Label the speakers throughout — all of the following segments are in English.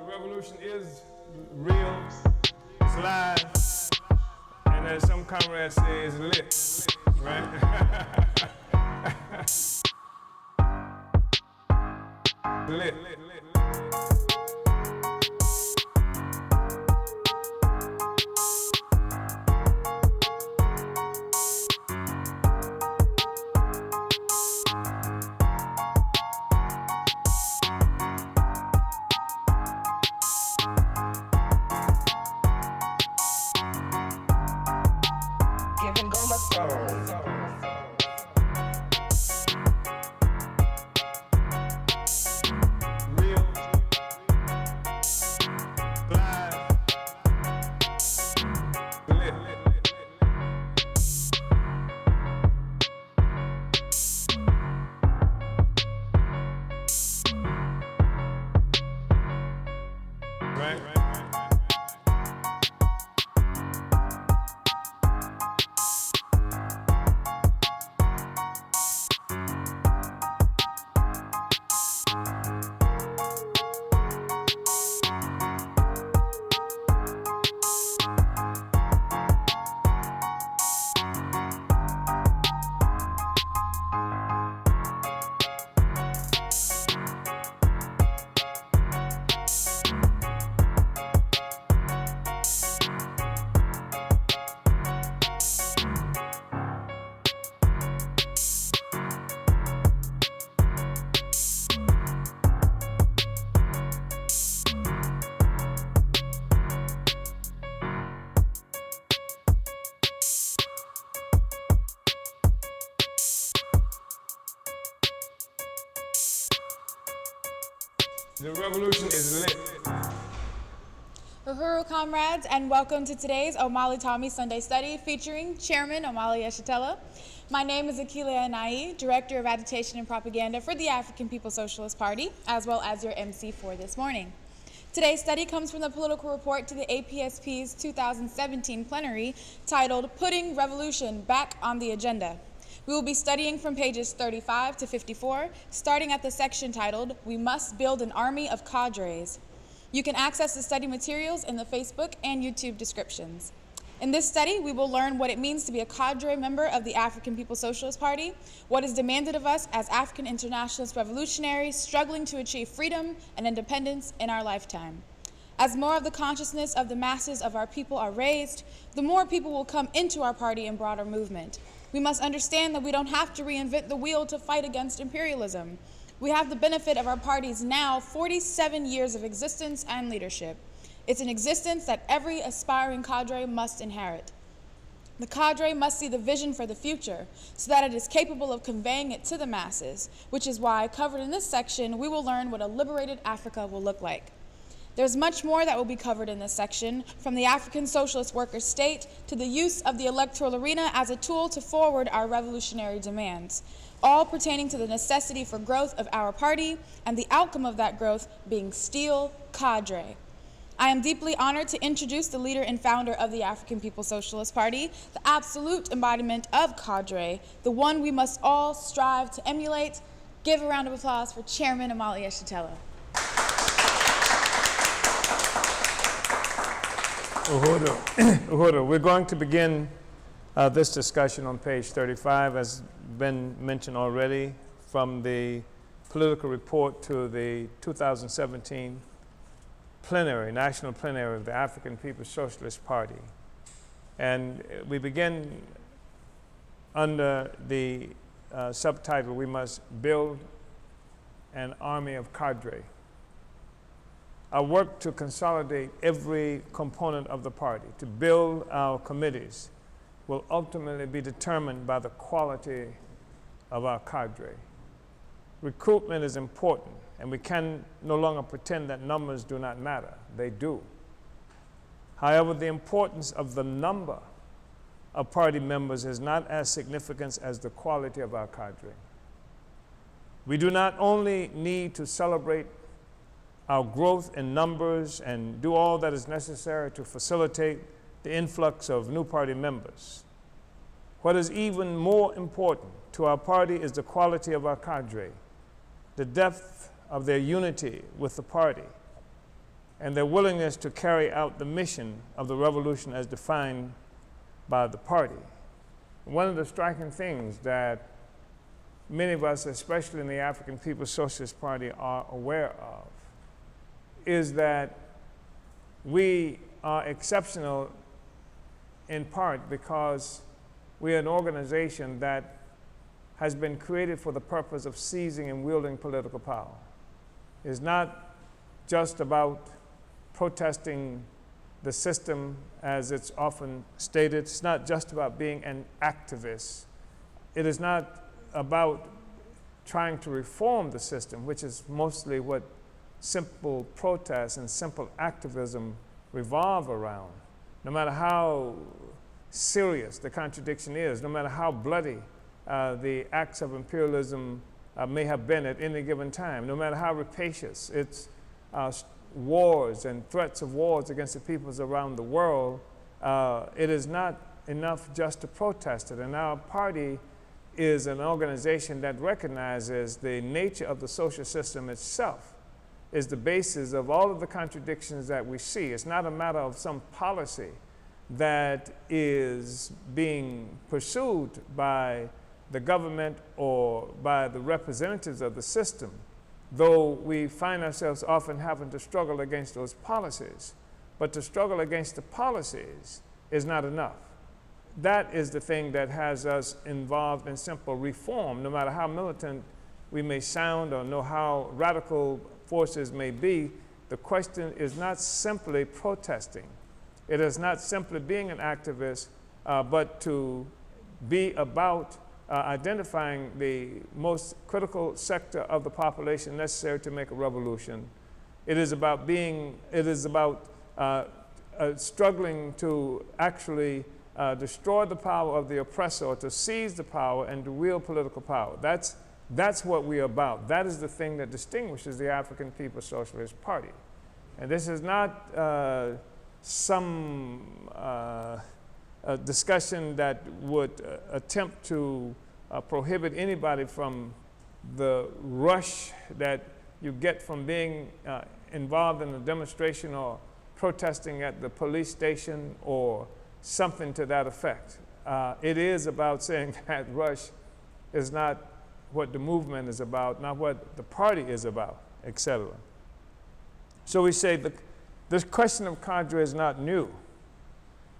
Speaker 1: revolution is real, it's live, and as some comrades say, it's lit, right? Lit. The revolution is lit.
Speaker 2: Uhuru Comrades, and welcome to today's Omali Tommy Sunday Study featuring Chairman Omali Yeshitela. My name is Yeshitela Anai, Director of Agitation and Propaganda for the African People's Socialist Party, as well as your MC for this morning. Today's study comes from the political report to the APSP's 2017 plenary titled Putting Revolution Back on the Agenda. We will be studying from pages 35 to 54, starting at the section titled, We Must Build an Army of Cadres. You can access the study materials in the Facebook and YouTube descriptions. In this study, we will learn what it means to be a cadre member of the African People's Socialist Party, what is demanded of us as African internationalist revolutionaries struggling to achieve freedom and independence in our lifetime. As more of the consciousness of the masses of our people are raised, the more people will come into our party and broader movement. We must understand that we don't have to reinvent the wheel to fight against imperialism. We have the benefit of our party's now 47 years of existence and leadership. It's an existence that every aspiring cadre must inherit. The cadre must see the vision for the future so that it is capable of conveying it to the masses, which is why, covered in this section, we will learn what a liberated Africa will look like. There's much more that will be covered in this section, from the African Socialist Workers' State to the use of the electoral arena as a tool to forward our revolutionary demands, all pertaining to the necessity for growth of our party and the outcome of that growth being steel cadre. I am deeply honored to introduce the leader and founder of the African People's Socialist Party, the absolute embodiment of cadre, the one we must all strive to emulate. Give a round of applause for Chairman Omali Yeshitela.
Speaker 1: Uhuru, we're going to begin this discussion on page 35, as been mentioned already, from the political report to the 2017 plenary, national plenary of the African People's Socialist Party. And we begin under the subtitle, We Must Build an Army of Cadre. Our work to consolidate every component of the party, to build our committees, will ultimately be determined by the quality of our cadre. Recruitment is important, and we can no longer pretend that numbers do not matter. They do. However, the importance of the number of party members is not as significant as the quality of our cadre. We do not only need to celebrate our growth in numbers and do all that is necessary to facilitate the influx of new party members. What is even more important to our party is the quality of our cadre, the depth of their unity with the party, and their willingness to carry out the mission of the revolution as defined by the party. One of the striking things that many of us, especially in the African People's Socialist Party, are aware of is that we are exceptional in part because we are an organization that has been created for the purpose of seizing and wielding political power. It's not just about protesting the system as it's often stated. It's not just about being an activist. It is not about trying to reform the system, which is mostly what simple protests and simple activism revolve around. No matter how serious the contradiction is, no matter how bloody the acts of imperialism may have been at any given time, no matter how rapacious its wars and threats of wars against the peoples around the world, it is not enough just to protest it. And our party is an organization that recognizes the nature of the social system itself is the basis of all of the contradictions that we see. It's not a matter of some policy that is being pursued by the government or by the representatives of the system, though we find ourselves often having to struggle against those policies. But to struggle against the policies is not enough. That is the thing that has us involved in simple reform, no matter how militant we may sound or know how radical forces may be. The question is not simply protesting. It is not simply being an activist, but to be about identifying the most critical sector of the population necessary to make a revolution. It is about struggling to actually destroy the power of the oppressor, to seize the power and to wield political power. That's what we're about. That is the thing that distinguishes the African People's Socialist Party. And this is not some discussion that would attempt to prohibit anybody from the rush that you get from being involved in a demonstration or protesting at the police station or something to that effect. It is about saying that rush is not what the movement is about, not what the party is about, etc. So we say this question of cadre is not new.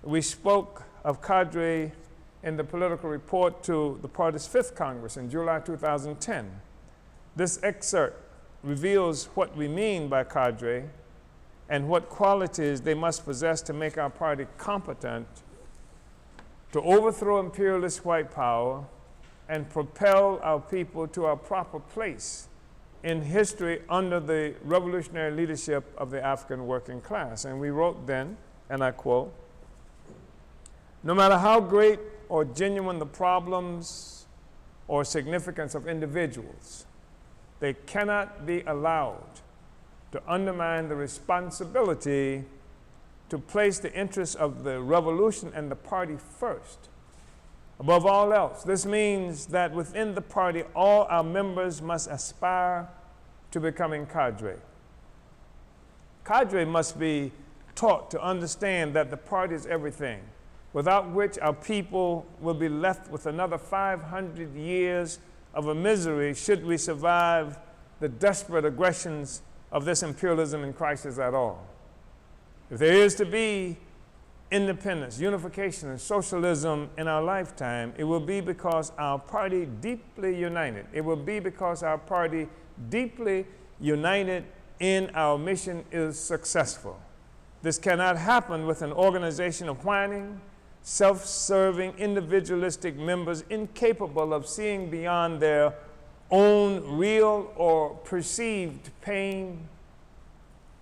Speaker 1: We spoke of cadre in the political report to the party's 5th Congress in July 2010. This excerpt reveals what we mean by cadre and what qualities they must possess to make our party competent to overthrow imperialist white power and propel our people to our proper place in history under the revolutionary leadership of the African working class. And we wrote then, and I quote, "No matter how great or genuine the problems or significance of individuals, they cannot be allowed to undermine the responsibility to place the interests of the revolution and the party first. Above all else, this means that within the party, all our members must aspire to becoming cadre. Cadre must be taught to understand that the party is everything, without which our people will be left with another 500 years of a misery should we survive the desperate aggressions of this imperialism and crisis at all. If there is to be independence, unification, and socialism in our lifetime, it will be because our party deeply united. It will be because our party deeply united in our mission is successful. This cannot happen with an organization of whining, self-serving, individualistic members incapable of seeing beyond their own real or perceived pain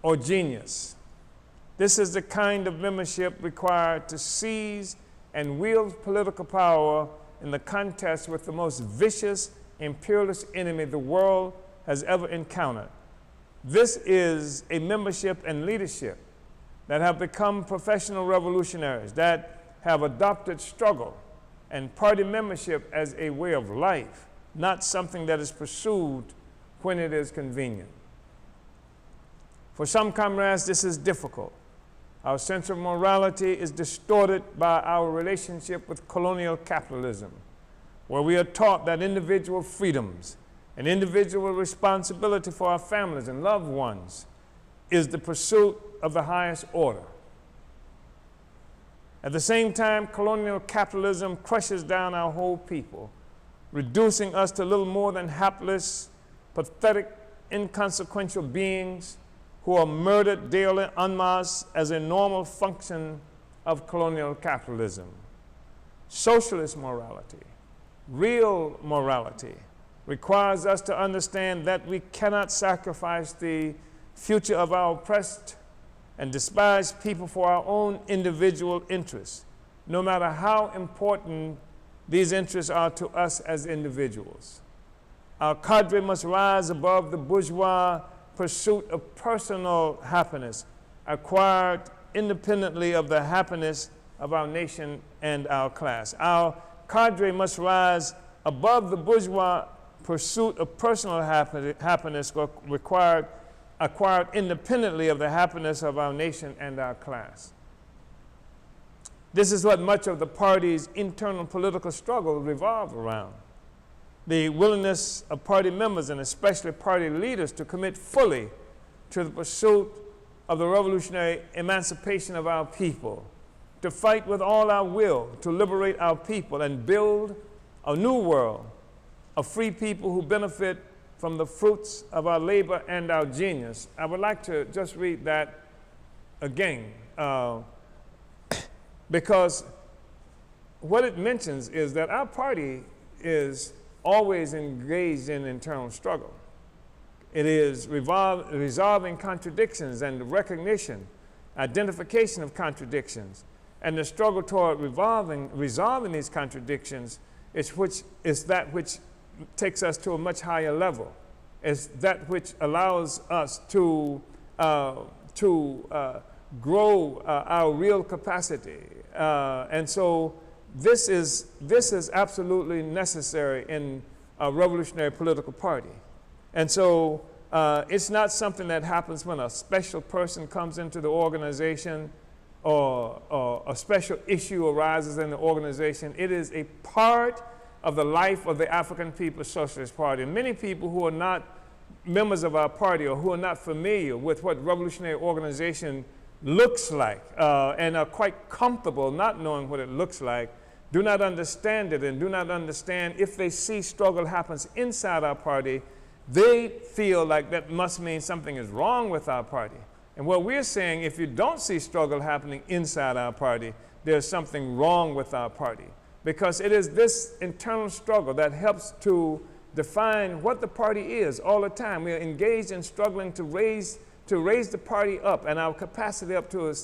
Speaker 1: or genius. This is the kind of membership required to seize and wield political power in the contest with the most vicious imperialist enemy the world has ever encountered. This is a membership and leadership that have become professional revolutionaries, that have adopted struggle and party membership as a way of life, not something that is pursued when it is convenient. For some comrades, this is difficult. Our sense of morality is distorted by our relationship with colonial capitalism, where we are taught that individual freedoms and individual responsibility for our families and loved ones is the pursuit of the highest order. At the same time, colonial capitalism crushes down our whole people, reducing us to little more than hapless, pathetic, inconsequential beings who are murdered daily en masse as a normal function of colonial capitalism. Socialist morality, real morality, requires us to understand that we cannot sacrifice the future of our oppressed and despised people for our own individual interests, no matter how important these interests are to us as individuals. Our cadre must rise above the bourgeois pursuit of personal happiness, acquired independently of the happiness of our nation and our class. Our cadre must rise above the bourgeois pursuit of personal happiness acquired independently of the happiness of our nation and our class. This is what much of the party's internal political struggle revolves around. The willingness of party members and especially party leaders to commit fully to the pursuit of the revolutionary emancipation of our people, to fight with all our will to liberate our people and build a new world of free people who benefit from the fruits of our labor and our genius. I would like to just read that again, because what it mentions is that our party is always engaged in internal struggle. It is resolving contradictions and recognition, identification of contradictions, and the struggle toward resolving these contradictions is that which takes us to a much higher level. It's that which allows us to grow our real capacity. And so this is absolutely necessary in a revolutionary political party. And so it's not something that happens when a special person comes into the organization or a special issue arises in the organization. It is a part of the life of the African People's Socialist Party. And many people who are not members of our party or who are not familiar with what revolutionary organization looks like and are quite comfortable not knowing what it looks like, do not understand it and do not understand if they see struggle happens inside our party, they feel like that must mean something is wrong with our party. And what we're saying, if you don't see struggle happening inside our party, there's something wrong with our party. Because it is this internal struggle that helps to define what the party is all the time. We are engaged in struggling to raise the party up and our capacity up to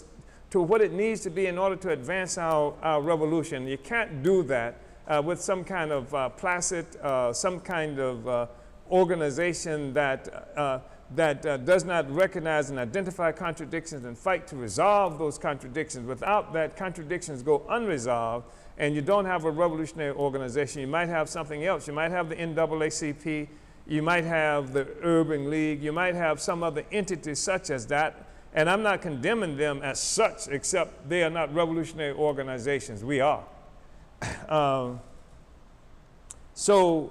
Speaker 1: what it needs to be in order to advance our revolution. You can't do that with some kind of placid, some kind of organization that does not recognize and identify contradictions and fight to resolve those contradictions. Without that, contradictions go unresolved, and you don't have a revolutionary organization. You might have something else. You might have the NAACP. You might have the Urban League. You might have some other entity such as that. And I'm not condemning them as such, except they are not revolutionary organizations. We are. So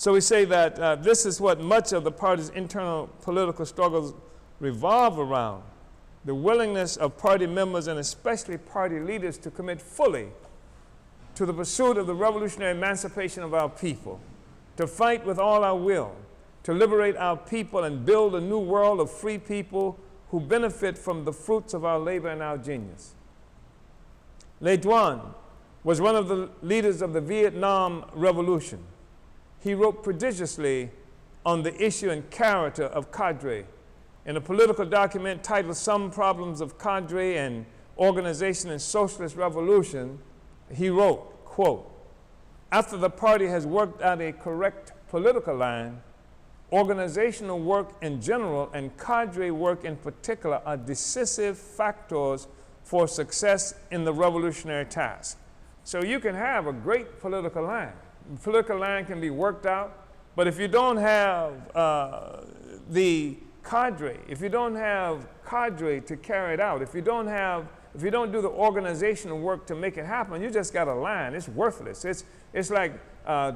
Speaker 1: we say that this is what much of the party's internal political struggles revolve around: the willingness of party members and especially party leaders to commit fully to the pursuit of the revolutionary emancipation of our people, to fight with all our will, to liberate our people and build a new world of free people who benefit from the fruits of our labor and our genius. Le Duan was one of the leaders of the Vietnam Revolution. He wrote prodigiously on the issue and character of cadre. In a political document titled Some Problems of Cadre and Organization in Socialist Revolution, he wrote, quote, "After the party has worked out a correct political line, organizational work in general and cadre work in particular are decisive factors for success in the revolutionary task." So you can have a great political line. The political line can be worked out, but if you don't have the cadre, if you don't have cadre to carry it out, if you don't do the organizational work to make it happen, you just got a line. It's worthless. It's like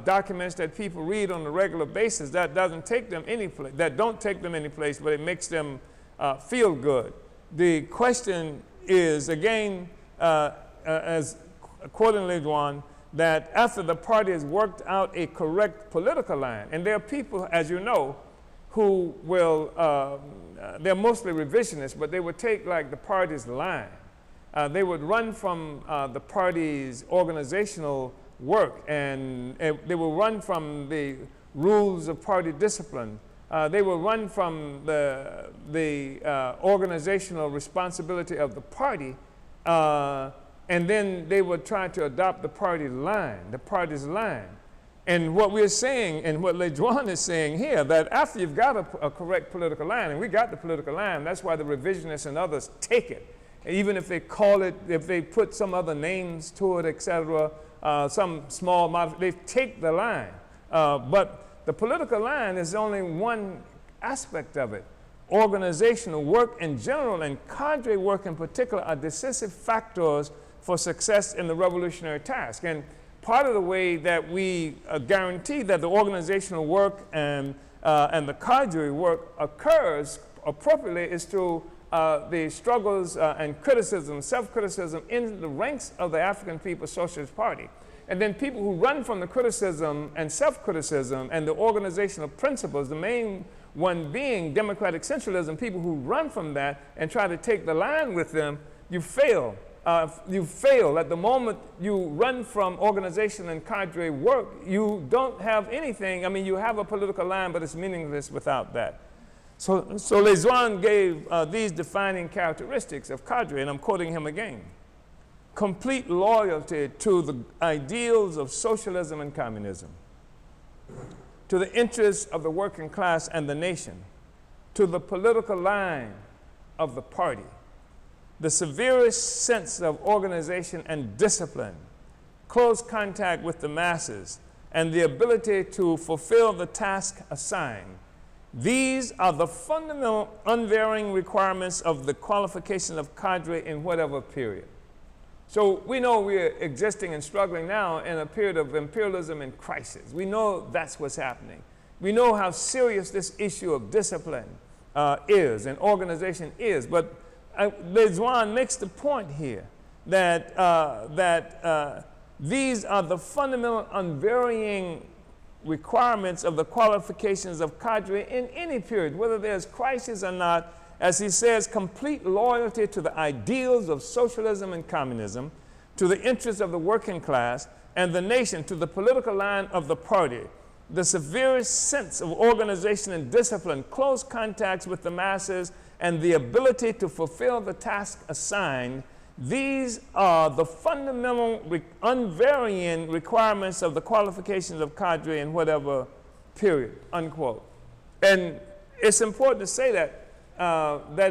Speaker 1: documents that people read on a regular basis that don't take them any place, but it makes them feel good. The question is, again, as quoting Lejuan, that after the party has worked out a correct political line, and there are people, as you know, who will, they're mostly revisionists, but they would take like the party's line. They would run from the party's organizational work, and they will run from the rules of party discipline. They will run from the organizational responsibility of the party, and then they would try to adopt the party's line. And what we're saying, and what Lejuan is saying here, that after you've got a correct political line, and we got the political line, that's why the revisionists and others take it. Even if they call it, if they put some other names to it, etc., some small modification, they take the line. But the political line is only one aspect of it. Organizational work in general and cadre work in particular are decisive factors for success in the revolutionary task. And part of the way that we guarantee that the organizational work and the cadre work occurs appropriately is through the struggles and criticism, self-criticism in the ranks of the African People's Socialist Party. And then people who run from the criticism and self-criticism and the organizational principles, the main one being democratic centralism, people who run from that and try to take the line with them, you fail. You fail. At the moment you run from organization and cadre work, you don't have anything. I mean, you have a political line, but it's meaningless without that. So Lejuan gave these defining characteristics of cadre, and I'm quoting him again. Complete loyalty to the ideals of socialism and communism, to the interests of the working class and the nation, to the political line of the party, the severest sense of organization and discipline, close contact with the masses, and the ability to fulfill the task assigned. These are the fundamental unvarying requirements of the qualification of cadre in whatever period. So we know we're existing and struggling now in a period of imperialism and crisis. We know that's what's happening. We know how serious this issue of discipline is and organization is. But Lejuan makes the point here that, these are the fundamental unvarying requirements of the qualifications of cadre in any period, whether there's crisis or not. As he says, complete loyalty to the ideals of socialism and communism, to the interests of the working class and the nation, to the political line of the party, the severest sense of organization and discipline, close contacts with the masses, and the ability to fulfill the task assigned. These are the fundamental unvarying requirements of the qualifications of cadre in whatever period, unquote. And it's important to say that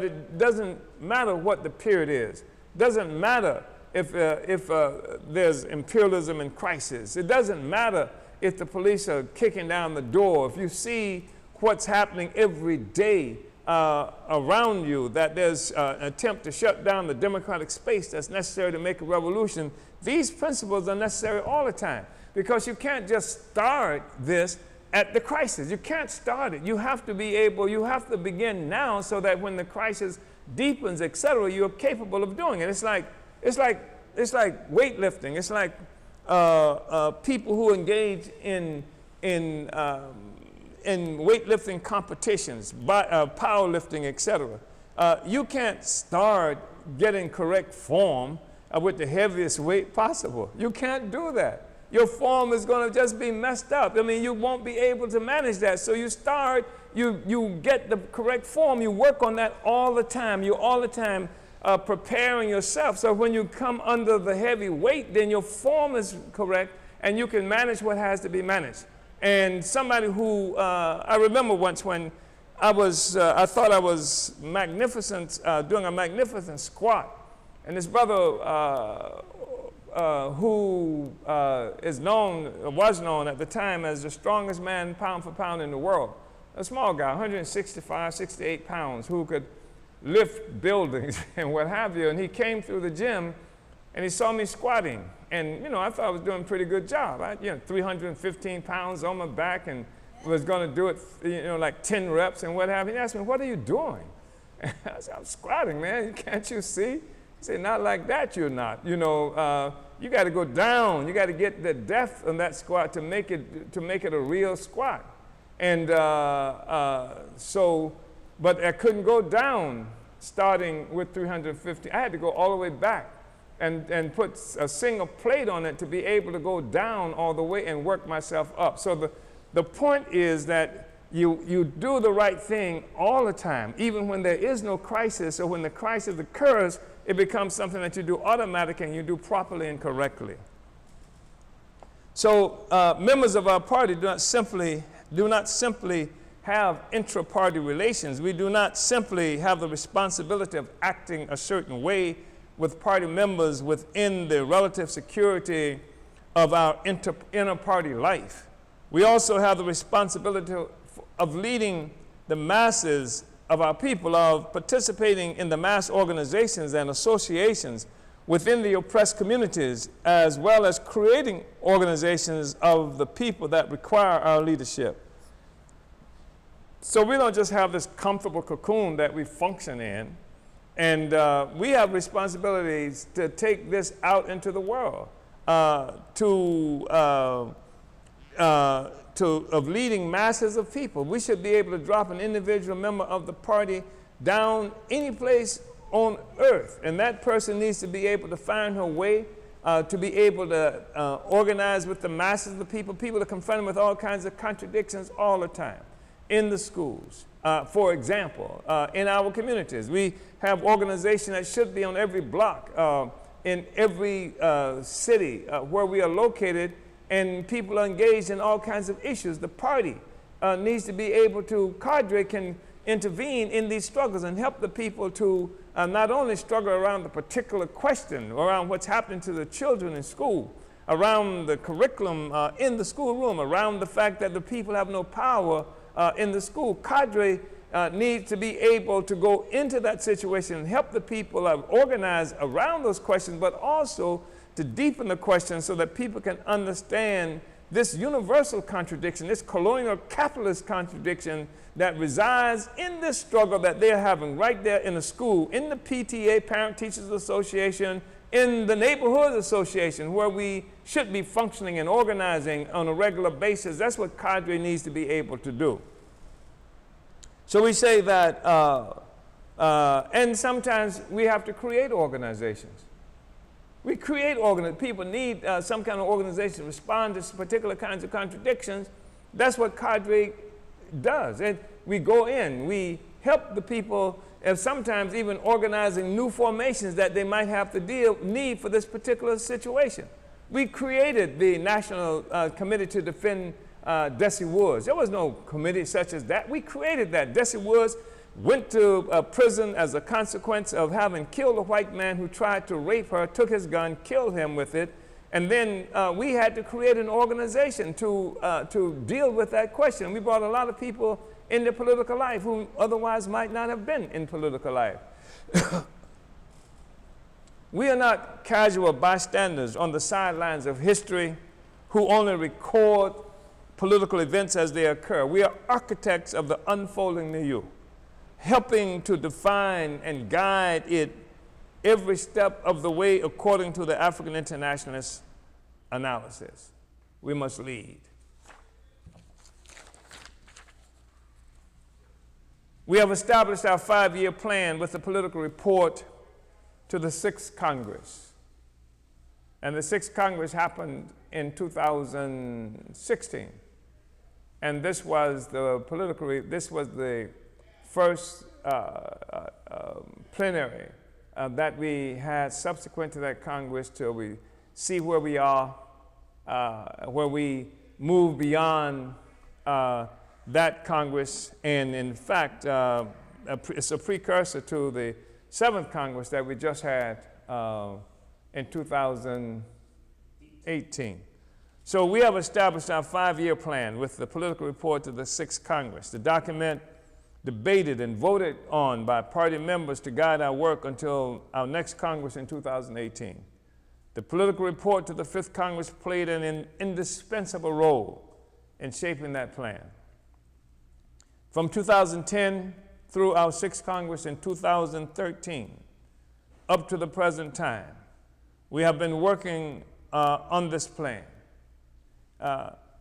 Speaker 1: it doesn't matter what the period is. It doesn't matter if there's imperialism and crisis. It doesn't matter if the police are kicking down the door. If you see what's happening every day around you, that there's an attempt to shut down the democratic space that's necessary to make a revolution, these principles are necessary all the time, because you can't just start this at the crisis. You can't start it. You have to be able, you have to begin now so that when the crisis deepens, etc., you're capable of doing it. It's like weightlifting. It's like people who engage in weightlifting competitions, powerlifting, etc. You can't start getting correct form with the heaviest weight possible. You can't do that. Your form is going to just be messed up. I mean, you won't be able to manage that. So you start, you get the correct form. You work on that all the time. You're all the time preparing yourself. So when you come under the heavy weight, then your form is correct and you can manage what has to be managed. And somebody who, I remember once when I thought I was magnificent, doing a magnificent squat. And this brother who was known at the time as the strongest man pound for pound in the world, a small guy, 165, 68 pounds, who could lift buildings and what have you. And he came through the gym and he saw me squatting. And, I thought I was doing a pretty good job. 315 pounds on my back and was going to do it, like 10 reps and what have you. He asked me, what are you doing? And I said, I'm squatting, man. Can't you see? He said, not like that, you're not. You got to go down. You got to get the depth on that squat to make it a real squat. And but I couldn't go down starting with 350. I had to go all the way back and put a single plate on it to be able to go down all the way and work myself up. So the point is that you do the right thing all the time, even when there is no crisis, or when the crisis occurs, it becomes something that you do automatically and you do properly and correctly. So members of our party do not simply have intra-party relations. We do not simply have the responsibility of acting a certain way with party members within the relative security of our inter-party life. We also have the responsibility of leading the masses of our people, of participating in the mass organizations and associations within the oppressed communities, as well as creating organizations of the people that require our leadership. So we don't just have this comfortable cocoon that we function in, and we have responsibilities to take this out into the world, of leading masses of people. We should be able to drop an individual member of the party down any place on earth, and that person needs to be able to find her way to be able to organize with the masses of the people. People are confronted with all kinds of contradictions all the time in the schools. For example, in our communities, we have organizations that should be on every block, in every city where we are located, and people are engaged in all kinds of issues. The party needs to be able to, cadre can intervene in these struggles and help the people to not only struggle around the particular question, around what's happening to the children in school, around the curriculum in the schoolroom, around the fact that the people have no power in the school. Cadre needs to be able to go into that situation and help the people organize around those questions, but also to deepen the question so that people can understand this universal contradiction, this colonial capitalist contradiction that resides in this struggle that they're having right there in the school, in the PTA, Parent Teachers Association, in the neighborhood association, where we should be functioning and organizing on a regular basis. That's what cadre needs to be able to do. So we say that, and sometimes we have to create organizations. We create people need some kind of organization to respond to particular kinds of contradictions. That's what cadre does. And we go in, we help the people, and sometimes even organizing new formations that they might have to need for this particular situation. We created the National Committee to Defend Desi Woods. There was no committee such as that. We created that. Desi Woods went to prison as a consequence of having killed a white man who tried to rape her, took his gun, killed him with it, and then we had to create an organization to deal with that question. We brought a lot of people into political life who otherwise might not have been in political life. We are not casual bystanders on the sidelines of history who only record political events as they occur. We are architects of the unfolding milieu, helping to define and guide it every step of the way according to the African internationalist analysis. We must lead. We have established our 5-year plan with the political report to the 6th Congress. And the 6th Congress happened in 2016. And this was the first plenary that we had subsequent to that Congress till we see where we are, where we move beyond that Congress. And in fact, it's a precursor to the 7th Congress that we just had in 2018. So we have established our 5-year plan with the political report to the 6th Congress. The document debated and voted on by party members to guide our work until our next Congress in 2018. The political report to the 5th Congress played an indispensable role in shaping that plan. From 2010 through our 6th Congress in 2013, up to the present time, we have been working on this plan,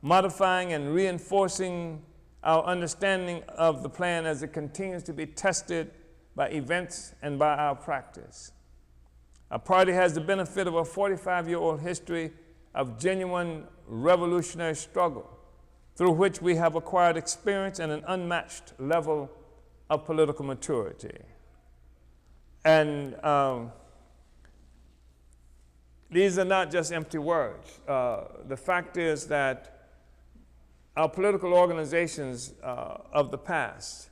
Speaker 1: modifying and reinforcing our understanding of the plan as it continues to be tested by events and by our practice. Our party has the benefit of a 45-year-old history of genuine revolutionary struggle, through which we have acquired experience and an unmatched level of political maturity. And these are not just empty words. The fact is that our political organizations of the past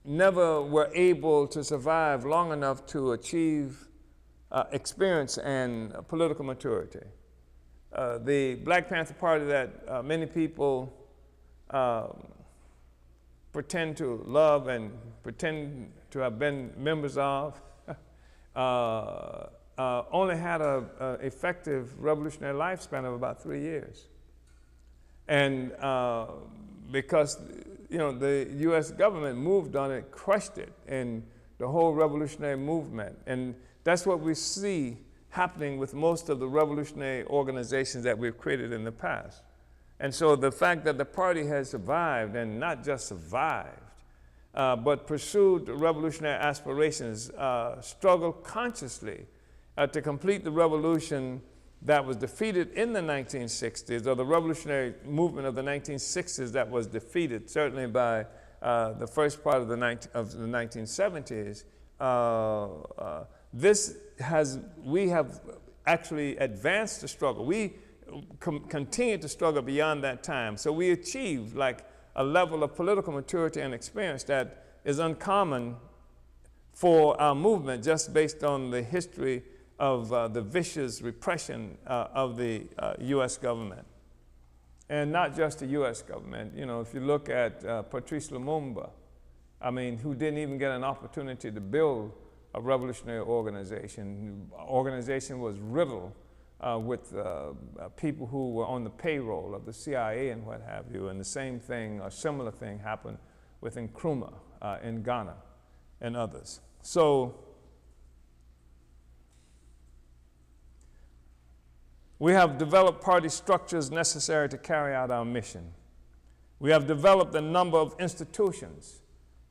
Speaker 1: never were able to survive long enough to achieve experience and political maturity. The Black Panther Party that many people pretend to love and pretend to have been members of only had an effective revolutionary lifespan of about 3 years. And because the U.S. government moved on it, crushed it, and the whole revolutionary movement. And that's what we see happening with most of the revolutionary organizations that we've created in the past. And so the fact that the party has survived, and not just survived, but pursued revolutionary aspirations, struggled consciously to complete the revolution that was defeated in the 1960s, or the revolutionary movement of the 1960s that was defeated certainly by the first part of the 1970s. We have actually advanced the struggle. We continue to struggle beyond that time. So we achieved like a level of political maturity and experience that is uncommon for our movement, just based on the history of the vicious repression of the U.S. government. And not just the U.S. government. If you look at Patrice Lumumba, who didn't even get an opportunity to build a revolutionary organization. The organization was riddled with people who were on the payroll of the CIA and what have you. And the same thing, a similar thing happened with Nkrumah in Ghana and others. So we have developed party structures necessary to carry out our mission. We have developed a number of institutions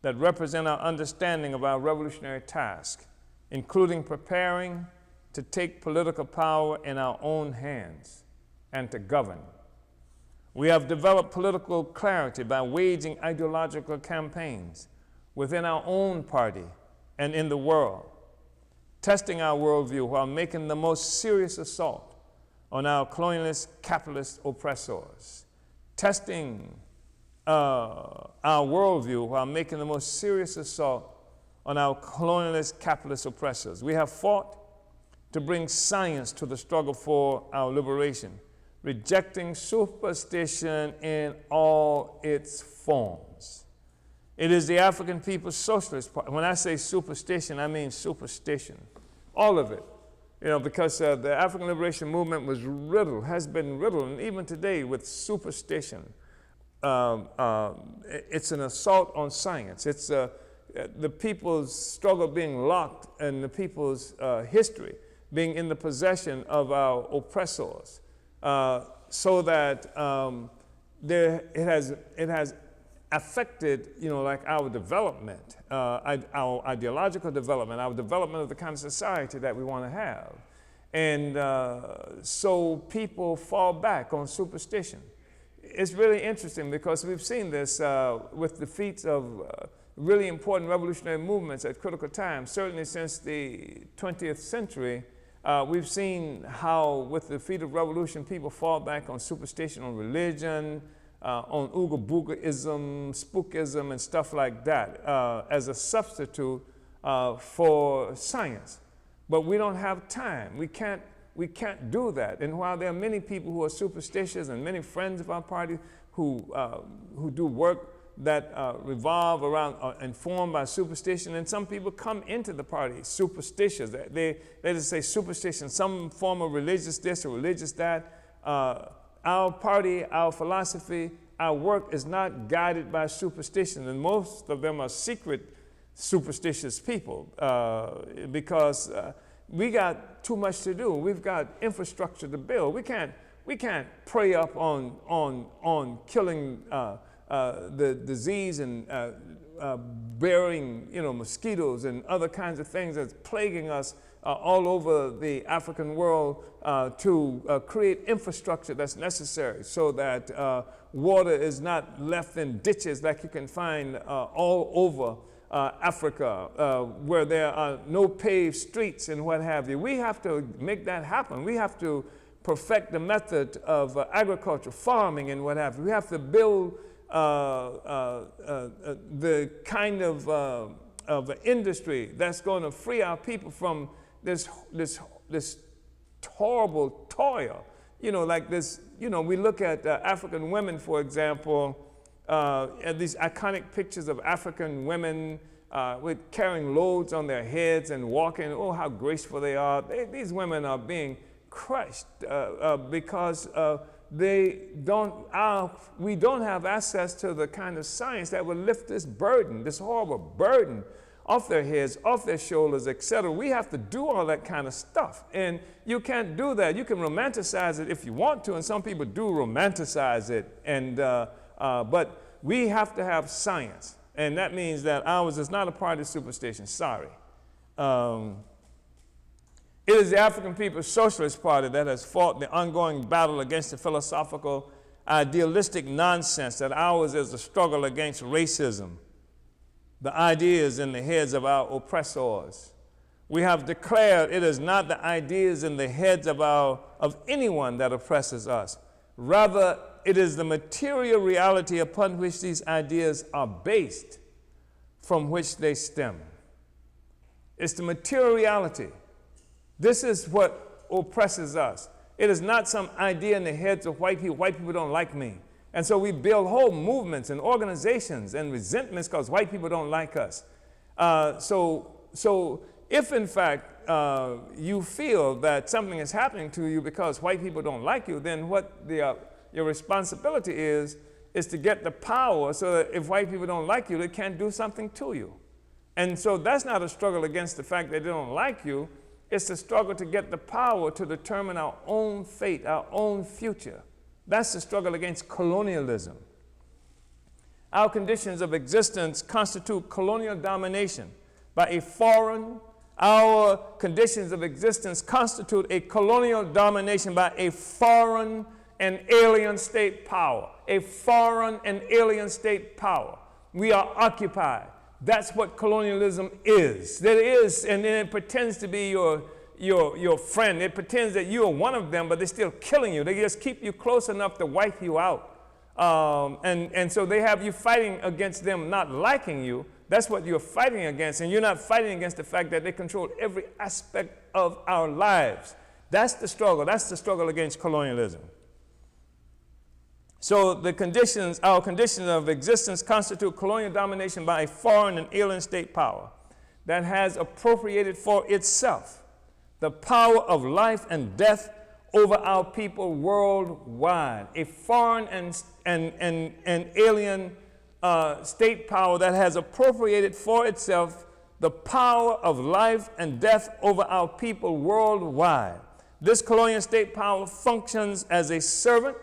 Speaker 1: that represent our understanding of our revolutionary task, including preparing to take political power in our own hands and to govern. We have developed political clarity by waging ideological campaigns within our own party and in the world, testing our worldview while making the most serious assault on our colonialist capitalist oppressors, testing our worldview while making the most serious assault on our colonialist capitalist oppressors. We have fought to bring science to the struggle for our liberation, rejecting superstition in all its forms. It is the African People's Socialist Party. When I say superstition, I mean superstition, all of it. Because the African liberation movement was riddled, has been riddled, and even today with superstition. It's an assault on science. It's the people's struggle being locked and the people's history being in the possession of our oppressors, so that it has affected, like our development, our ideological development, our development of the kind of society that we want to have. And so people fall back on superstition. It's really interesting because we've seen this with defeats of really important revolutionary movements at critical times. Certainly since the 20th century, we've seen how with the defeat of revolution, people fall back on superstition, on religion, on Ooga Boogaism, spookism, and stuff like that as a substitute for science. But we don't have time. We can't do that. And while there are many people who are superstitious and many friends of our party who do work that revolve around, informed by superstition, and some people come into the party superstitious. They just say superstition, some form of religious this or religious that. Our party, our philosophy, our work is not guided by superstition, and most of them are secret superstitious people because we got too much to do. We've got infrastructure to build. We can't prey up on killing the disease and bearing, mosquitoes and other kinds of things that's plaguing us all over the African world to create infrastructure that's necessary so that water is not left in ditches like you can find all over Africa, where there are no paved streets and what have you. We have to make that happen. We have to perfect the method of agriculture, farming, and what have you. We have to build the kind of industry that's going to free our people from this horrible toil. Like this. We look at African women, for example. And these iconic pictures of African women with carrying loads on their heads and walking. Oh, how graceful they are. These women are being crushed because we don't have access to the kind of science that would lift this burden, this horrible burden off their heads, off their shoulders, etc. We have to do all that kind of stuff. And you can't do that. You can romanticize it if you want to, and some people do romanticize it. But we have to have science, and that means that ours is not a party of superstition. Sorry. It is the African People's Socialist Party that has fought the ongoing battle against the philosophical, idealistic nonsense that ours is a struggle against racism, the ideas in the heads of our oppressors. We have declared it is not the ideas in the heads of anyone that oppresses us. Rather, it is the material reality upon which these ideas are based, from which they stem. It's the material reality. This is what oppresses us. It is not some idea in the heads of white people. White people don't like me. And so we build whole movements and organizations and resentments because white people don't like us. So if in fact you feel that something is happening to you because white people don't like you, then what your responsibility is to get the power so that if white people don't like you, they can't do something to you. And so that's not a struggle against the fact that they don't like you. It's a struggle to get the power to determine our own fate, our own future. That's the struggle against colonialism. Our conditions of existence constitute colonial domination by a foreign. Our conditions of existence constitute a colonial domination by a foreign and alien state power. A foreign and alien state power. We are occupied. That's what colonialism is. That is, and then it pretends to be your friend. It pretends that you are one of them, but they're still killing you. They just keep you close enough to wipe you out. And so they have you fighting against them not liking you. That's what you're fighting against. And you're not fighting against the fact that they control every aspect of our lives. That's the struggle. That's the struggle against colonialism. So our conditions of existence constitute colonial domination by a foreign and alien state power that has appropriated for itself the power of life and death over our people worldwide. A foreign and alien state power that has appropriated for itself the power of life and death over our people worldwide. This colonial state power functions as a servant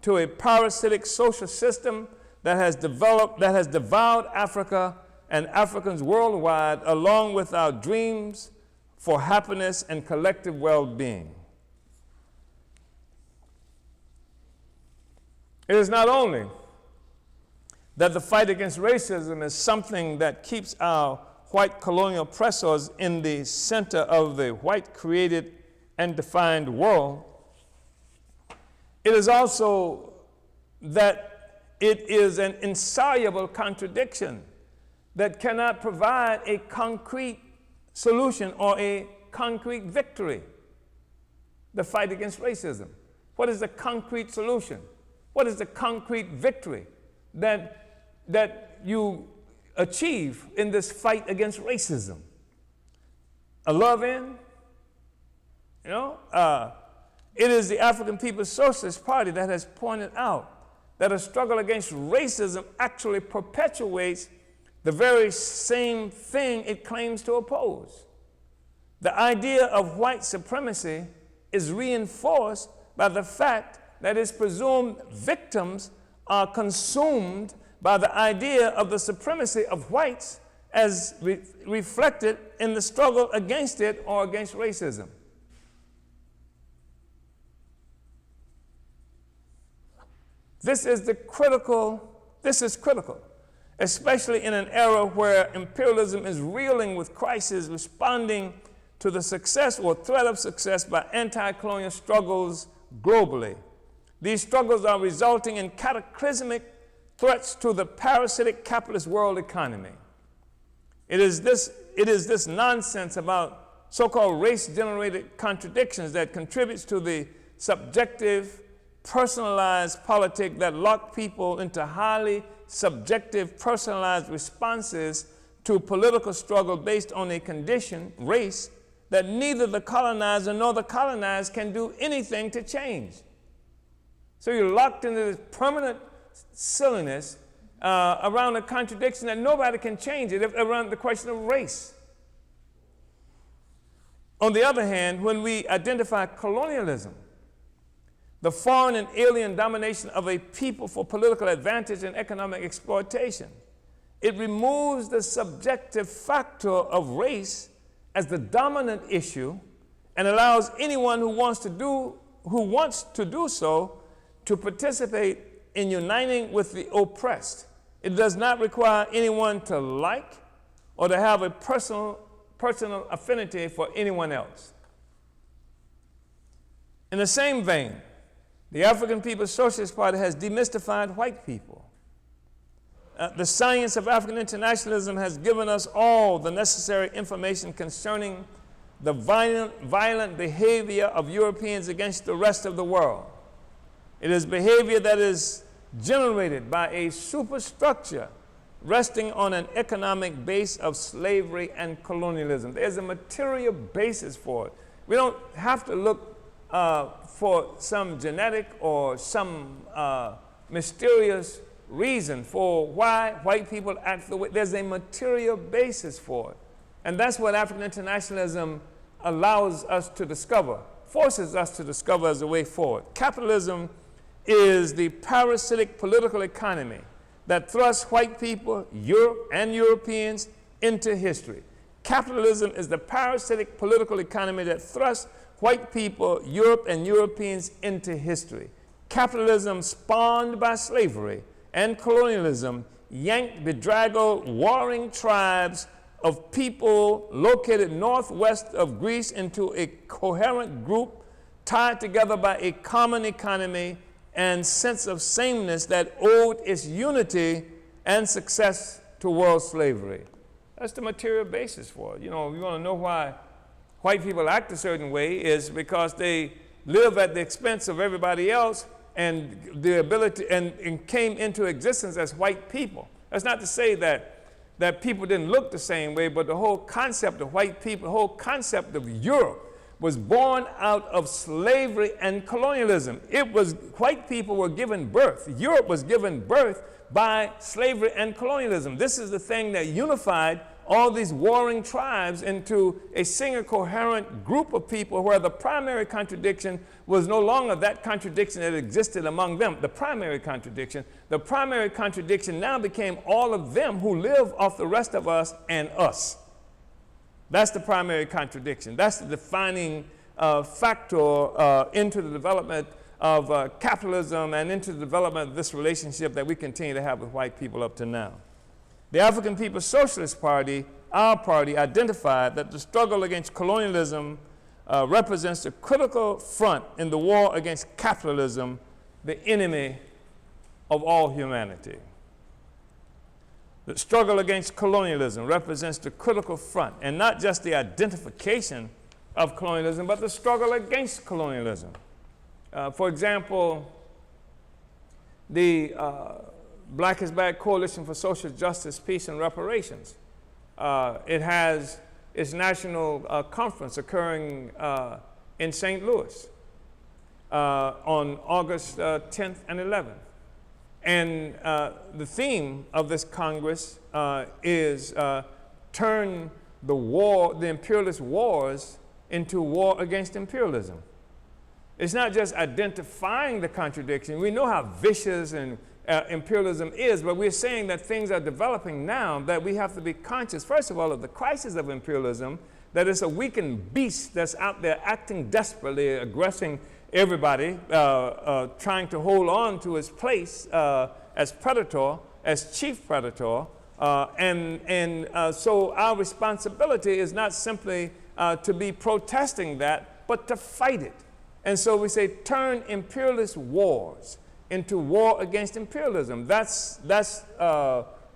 Speaker 1: to a parasitic social system that has devoured Africa and Africans worldwide, along with our dreams for happiness and collective well-being. It is not only that the fight against racism is something that keeps our white colonial oppressors in the center of the white created and defined world. It is also that it is an insoluble contradiction that cannot provide a concrete solution or a concrete victory. the fight against racism? What is the concrete solution? What is the concrete victory that you achieve in this fight against racism? A love-in? You know, it is the African People's Socialist Party that has pointed out that a struggle against racism actually perpetuates the very same thing it claims to oppose. The idea of white supremacy is reinforced by the fact that its presumed victims are consumed by the idea of the supremacy of whites as reflected in the struggle against it or against racism. This is critical, especially in an era where imperialism is reeling with crisis, responding to the success or threat of success by anti-colonial struggles globally. These struggles are resulting in cataclysmic threats to the parasitic capitalist world economy. It is this nonsense about so-called race-generated contradictions that contributes to the subjective, personalized politic that lock people into highly subjective, personalized responses to political struggle based on a condition, race, that neither the colonizer nor the colonized can do anything to change. So you're locked into this permanent silliness around a contradiction that nobody can change it, around the question of race. On the other hand, when we identify colonialism, the foreign and alien domination of a people for political advantage and economic exploitation, it removes the subjective factor of race as the dominant issue and allows anyone who wants to do so to participate in uniting with the oppressed. It does not require anyone to like or to have a personal affinity for anyone else. In the same vein, the African People's Socialist Party has demystified white people. The science of African internationalism has given us all the necessary information concerning the violent behavior of Europeans against the rest of the world. It is behavior that is generated by a superstructure resting on an economic base of slavery and colonialism. There's a material basis for it. We don't have to look for some genetic or some mysterious reason for why white people act the way. There's a material basis for it. And that's what African internationalism allows us to discover, forces us to discover as a way forward. Capitalism is the parasitic political economy that thrusts white people, Europe and Europeans into history. Capitalism is the parasitic political economy that thrusts white people, Europe and Europeans into history. Capitalism spawned by slavery and colonialism yanked bedraggled, warring tribes of people located northwest of Greece into a coherent group tied together by a common economy and sense of sameness that owed its unity and success to world slavery. That's the material basis for it. You know, you want to know why white people act a certain way is because they live at the expense of everybody else and the ability and came into existence as white people. That's not to say that people didn't look the same way, but the whole concept of white people, the whole concept of Europe was born out of slavery and colonialism. White people were given birth. Europe was given birth by slavery and colonialism. This is the thing that unified all these warring tribes into a single coherent group of people where the primary contradiction was no longer that contradiction that existed among them, the primary contradiction. The primary contradiction now became all of them who live off the rest of us and us. That's the primary contradiction. That's the defining factor into the development of capitalism and into the development of this relationship that we continue to have with white people up to now. The African People's Socialist Party, our party, identified that the struggle against colonialism represents a critical front in the war against capitalism, the enemy of all humanity. The struggle against colonialism represents the critical front, and not just the identification of colonialism, but the struggle against colonialism. For example, the Black is Back Coalition for Social Justice, Peace, and Reparations. It has its national conference occurring in St. Louis on August 10th and 11th. And the theme of this Congress is turn the imperialist wars into war against imperialism. It's not just identifying the contradiction. We know how vicious and imperialism is, but we're saying that things are developing now that we have to be conscious, first of all, of the crisis of imperialism, that it's a weakened beast that's out there acting desperately, aggressing everybody, trying to hold on to its place as predator, as chief predator. So our responsibility is not simply to be protesting that, but to fight it. And so we say, turn imperialist wars into war against imperialism. That's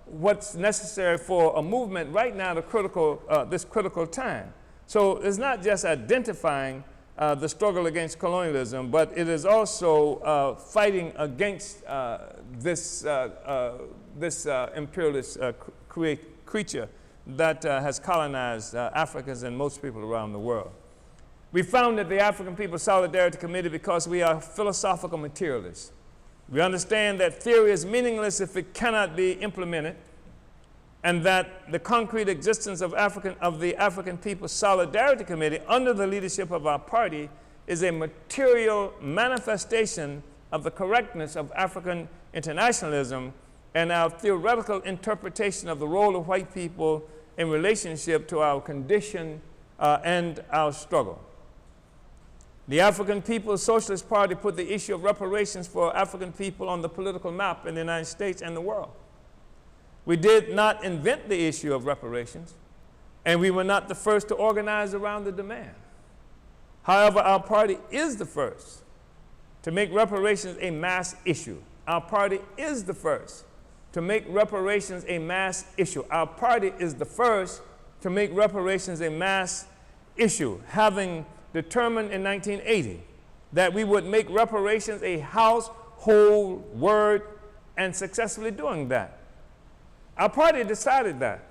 Speaker 1: what's necessary for a movement right now, this critical time. So it's not just identifying the struggle against colonialism, but it is also fighting against this imperialist creature that has colonized Africans and most people around the world. We founded the African People's Solidarity Committee because we are philosophical materialists. We understand that theory is meaningless if it cannot be implemented, and that the concrete existence of the African People's Solidarity Committee under the leadership of our party is a material manifestation of the correctness of African internationalism and our theoretical interpretation of the role of white people in relationship to our condition and our struggle. The African People's Socialist Party put the issue of reparations for African people on the political map in the United States and the world. We did not invent the issue of reparations, and we were not the first to organize around the demand. However, our party is the first to make reparations a mass issue. Our party is the first to make reparations a mass issue. Our party is the first to make reparations a mass issue, having determined in 1980 that we would make reparations a household word and successfully doing that. Our party decided that.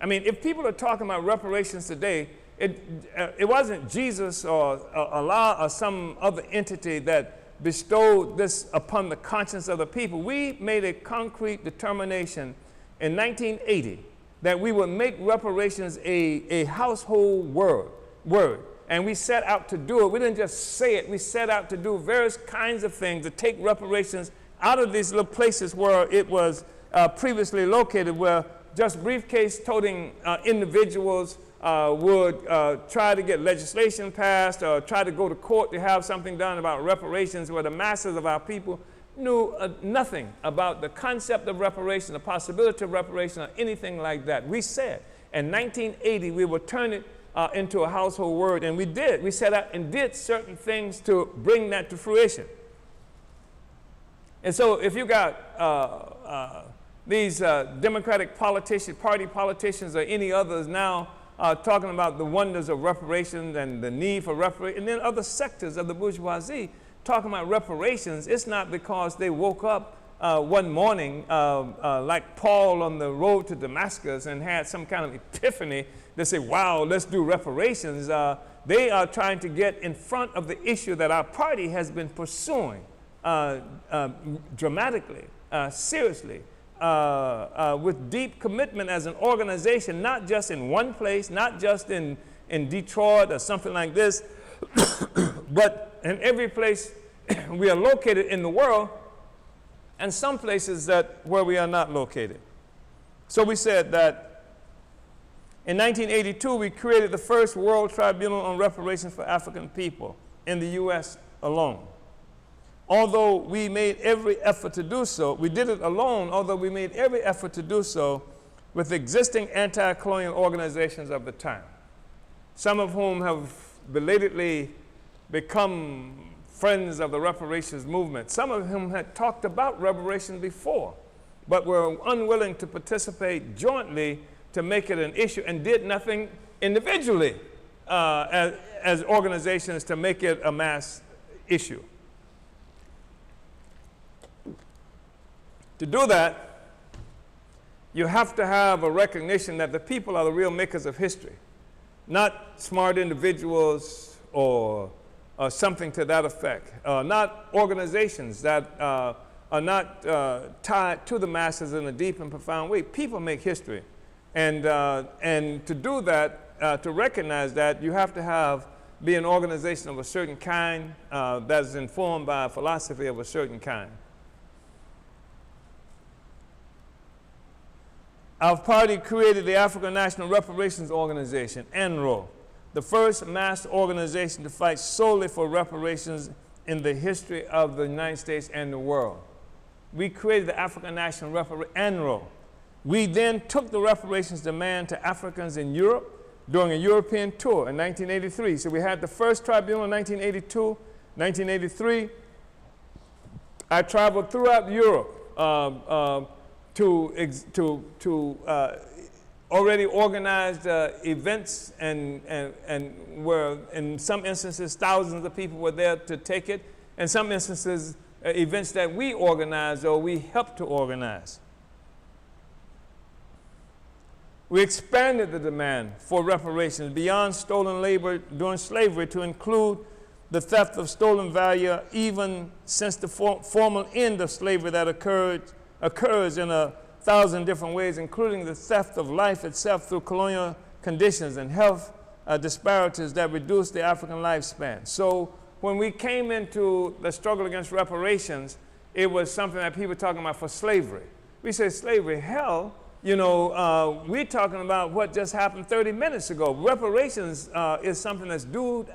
Speaker 1: I mean, if people are talking about reparations today, it wasn't Jesus or Allah or some other entity that bestowed this upon the conscience of the people. We made a concrete determination in 1980 that we would make reparations a household word. And we set out to do it. We didn't just say it. We set out to do various kinds of things to take reparations out of these little places where it was previously located, where just briefcase-toting individuals would try to get legislation passed or try to go to court to have something done about reparations, where the masses of our people knew nothing about the concept of reparation, the possibility of reparation, or anything like that. We said in 1980 we would turn it into a household word, and we did. We set out and did certain things to bring that to fruition. And so if you got these Democratic party politicians or any others now talking about the wonders of reparations and the need for reparations, and then other sectors of the bourgeoisie talking about reparations, it's not because they woke up one morning like Paul on the road to Damascus and had some kind of epiphany. They say, wow, let's do reparations. They are trying to get in front of the issue that our party has been pursuing dramatically, seriously, with deep commitment as an organization, not just in one place, not just in Detroit or something like this, but in every place we are located in the world, and some places where we are not located. So we said that in 1982, we created the first World Tribunal on Reparations for African People in the U.S. alone. Although we made every effort to do so, we did it alone, although we made every effort to do so with existing anti-colonial organizations of the time, some of whom have belatedly become friends of the reparations movement, some of whom had talked about reparations before, but were unwilling to participate jointly to make it an issue and did nothing individually as organizations to make it a mass issue. To do that, you have to have a recognition that the people are the real makers of history, not smart individuals or something to that effect, not organizations that are not tied to the masses in a deep and profound way. People make history. And to do that, to recognize that, you have to be an organization of a certain kind that's informed by a philosophy of a certain kind. Our party created the African National Reparations Organization, ANRO, the first mass organization to fight solely for reparations in the history of the United States and the world. We created the African National ANRO. We then took the reparations demand to Africans in Europe during a European tour in 1983. So we had the first tribunal in 1982, 1983. I traveled throughout Europe to already organized events and where in some instances thousands of people were there to take it. In some instances, events that we organized or we helped to organize. We expanded the demand for reparations beyond stolen labor during slavery to include the theft of stolen value even since the formal end of slavery that occurs in 1,000 different ways, including the theft of life itself through colonial conditions and health disparities that reduce the African lifespan. So when we came into the struggle against reparations, it was something that people were talking about for slavery. We say slavery, hell, we're talking about what just happened 30 minutes ago. Reparations is something that's due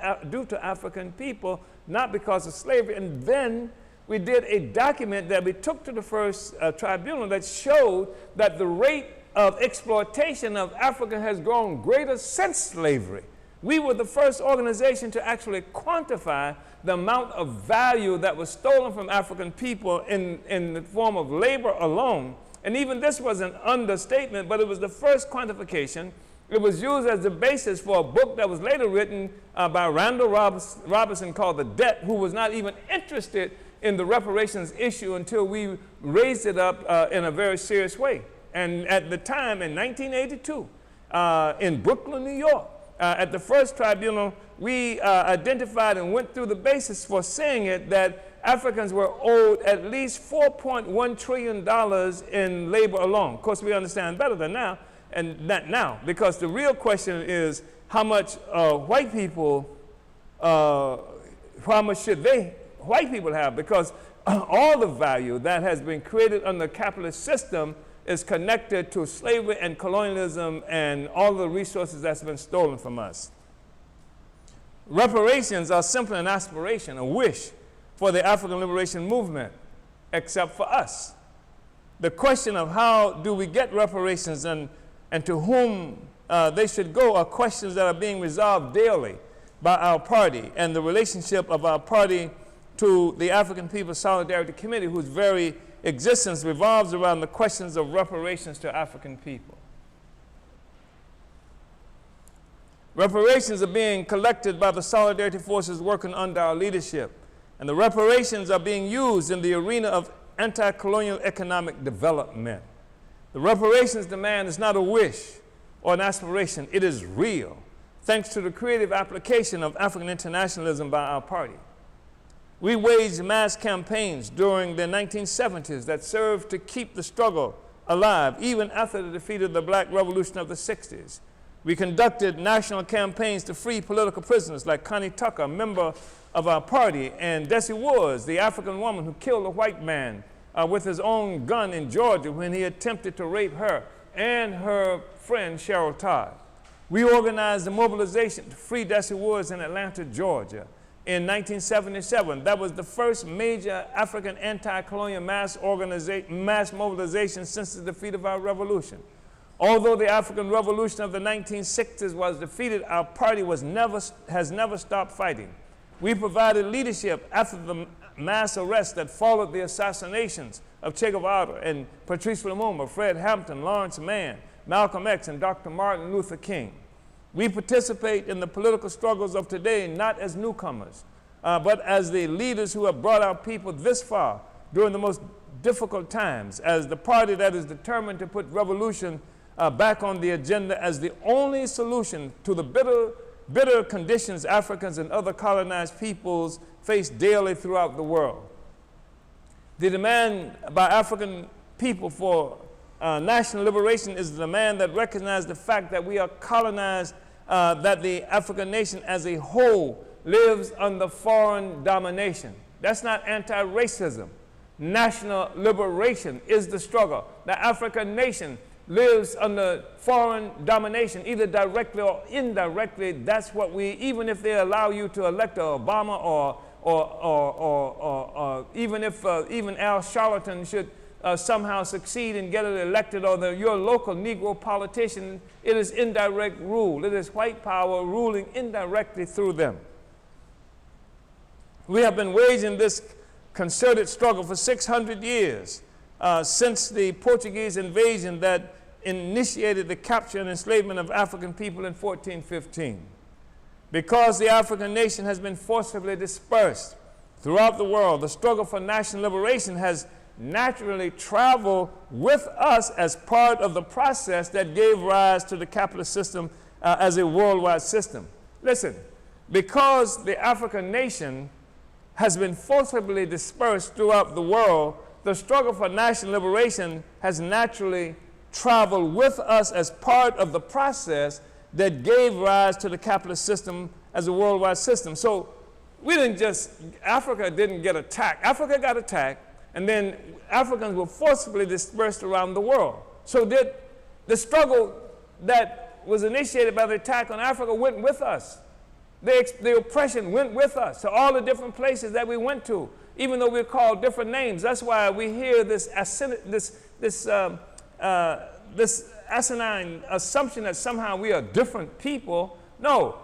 Speaker 1: to African people, not because of slavery. And then we did a document that we took to the first tribunal that showed that the rate of exploitation of Africa has grown greater since slavery. We were the first organization to actually quantify the amount of value that was stolen from African people in the form of labor alone. And even this was an understatement, but it was the first quantification. It was used as the basis for a book that was later written by Randall Robinson called The Debt, who was not even interested in the reparations issue until we raised it up in a very serious way. And at the time, in 1982, in Brooklyn, New York, at the first tribunal, we identified and went through the basis for saying it that Africans were owed at least $4.1 trillion in labor alone. Of course, we understand better than now, and not now, because the real question is how much white people should white people have, because all the value that has been created under the capitalist system is connected to slavery and colonialism and all the resources that's been stolen from us. Reparations are simply an aspiration, a wish for the African liberation movement, except for us. The question of how do we get reparations and to whom they should go are questions that are being resolved daily by our party and the relationship of our party to the African People's Solidarity Committee, whose very existence revolves around the questions of reparations to African people. Reparations are being collected by the solidarity forces working under our leadership, and the reparations are being used in the arena of anti-colonial economic development. The reparations demand is not a wish or an aspiration, it is real, thanks to the creative application of African internationalism by our party. We waged mass campaigns during the 1970s that served to keep the struggle alive, even after the defeat of the Black Revolution of the 60s. We conducted national campaigns to free political prisoners like Connie Tucker, a member of our party, and Desi Woods, the African woman who killed a white man with his own gun in Georgia when he attempted to rape her and her friend Cheryl Todd. We organized a mobilization to free Desi Woods in Atlanta, Georgia. In 1977, that was the first major African anti-colonial mass mobilization since the defeat of our revolution. Although the African Revolution of the 1960s was defeated, our party has never stopped fighting. We provided leadership after the mass arrests that followed the assassinations of Che Guevara and Patrice Lumumba, Fred Hampton, Lawrence Mann, Malcolm X, and Dr. Martin Luther King. We participate in the political struggles of today not as newcomers, but as the leaders who have brought our people this far during the most difficult times, as the party that is determined to put revolution back on the agenda as the only solution to the bitter conditions Africans and other colonized peoples face daily throughout the world. The demand by African people for national liberation is the demand that recognizes the fact that we are colonized, that the African nation as a whole lives under foreign domination. That's not anti-racism. National liberation is the struggle. The African nation lives under foreign domination, either directly or indirectly. That's what even if they allow you to elect Obama or even if even Al Sharpton should somehow succeed and get it elected, or your local Negro politician, it is indirect rule. It is white power ruling indirectly through them. We have been waging this concerted struggle for 600 years since the Portuguese invasion that initiated the capture and enslavement of African people in 1415. Because the African nation has been forcibly dispersed throughout the world, the struggle for national liberation has naturally traveled with us as part of the process that gave rise to the capitalist system as a worldwide system. Listen, because the African nation has been forcibly dispersed throughout the world, the struggle for national liberation has naturally traveled with us as part of the process that gave rise to the capitalist system as a worldwide system. So Africa didn't get attacked. Africa got attacked, and then Africans were forcibly dispersed around the world. So the struggle that was initiated by the attack on Africa went with us. The oppression went with us to all the different places that we went to, even though we're called different names. That's why we hear this asinine assumption that somehow we are different people. No,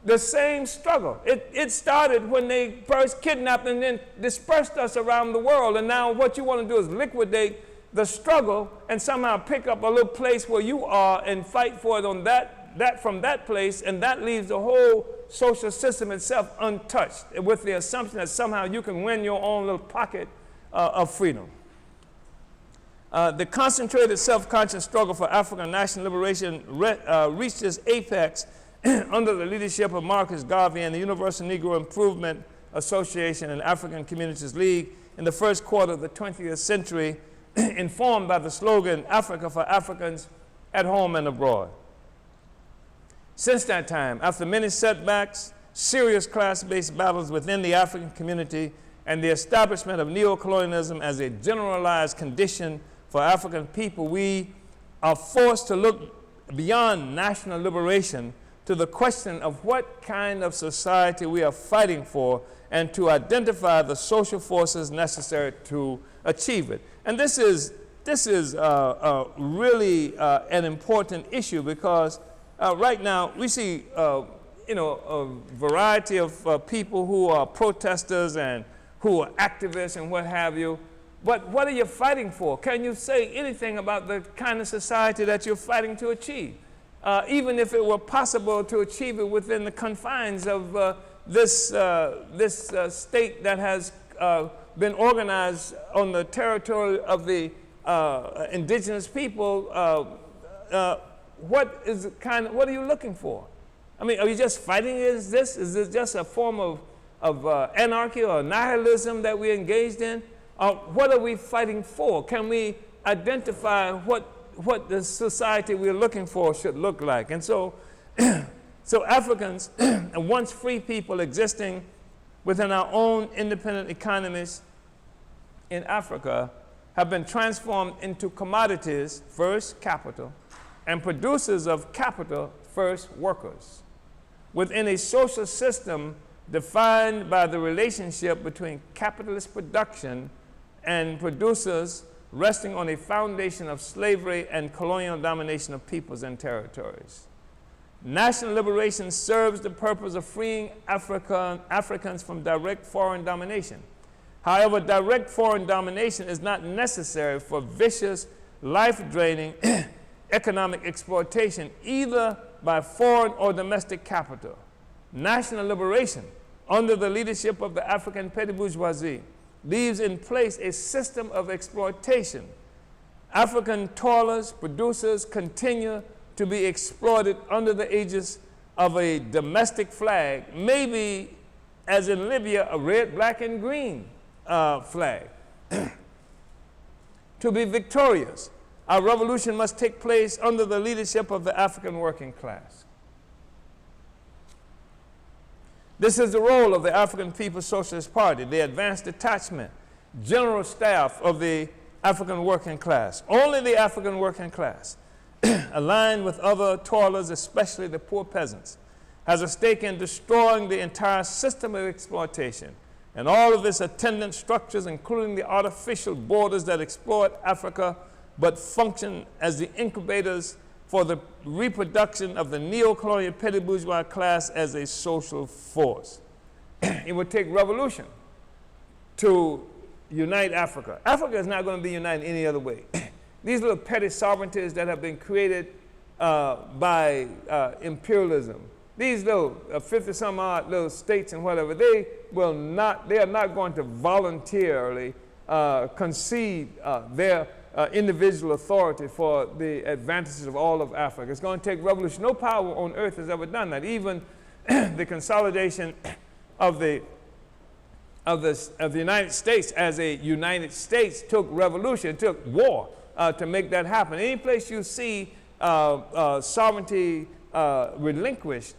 Speaker 1: the same struggle. It started when they first kidnapped and then dispersed us around the world. And now what you want to do is liquidate the struggle and somehow pick up a little place where you are and fight for it on that from that place, and that leaves the whole social system itself untouched, with the assumption that somehow you can win your own little pocket of freedom. The concentrated self-conscious struggle for African national liberation reached its apex under the leadership of Marcus Garvey and the Universal Negro Improvement Association and African Communities League in the first quarter of the 20th century, informed by the slogan, Africa for Africans at home and abroad. Since that time, after many setbacks, serious class-based battles within the African community, and the establishment of neocolonialism as a generalized condition for African people, we are forced to look beyond national liberation to the question of what kind of society we are fighting for, and to identify the social forces necessary to achieve it. And this is really an important issue, because right now we see a variety of people who are protesters and who are activists and what have you. But what are you fighting for? Can you say anything about the kind of society that you're fighting to achieve? Even if it were possible to achieve it within the confines of this state that has been organized on the territory of the indigenous people, what are you looking for? I mean, are you just fighting against this? Is this just a form of anarchy or nihilism that we're engaged in? What are we fighting for? Can we identify what the society we're looking for should look like? And so, so Africans, once free people existing within our own independent economies in Africa, have been transformed into commodities, first capital, and producers of capital, first workers, within a social system defined by the relationship between capitalist production and producers, resting on a foundation of slavery and colonial domination of peoples and territories. National liberation serves the purpose of freeing Africans from direct foreign domination. However, direct foreign domination is not necessary for vicious, life-draining economic exploitation, either by foreign or domestic capital. National liberation under the leadership of the African petty bourgeoisie leaves in place a system of exploitation. African toilers, producers continue to be exploited under the aegis of a domestic flag, maybe as in Libya, a red, black, and green flag. To be victorious, our revolution must take place under the leadership of the African working class. This is the role of the African People's Socialist Party, the Advanced Detachment, general staff of the African working class. Only the African working class, aligned with other toilers, especially the poor peasants, has a stake in destroying the entire system of exploitation and all of its attendant structures, including the artificial borders that exploit Africa but function as the incubators for the reproduction of the neo-colonial petty bourgeois class as a social force. It would take revolution to unite Africa. Africa is not going to be united any other way. These little petty sovereignties that have been created by imperialism, these little 50-some odd little states and whatever, they are not going to voluntarily concede their individual authority for the advantages of all of Africa. It's going to take revolution. No power on earth has ever done that. Even the consolidation of the United States as a United States took revolution, it took war to make that happen. Any place you see sovereignty relinquished,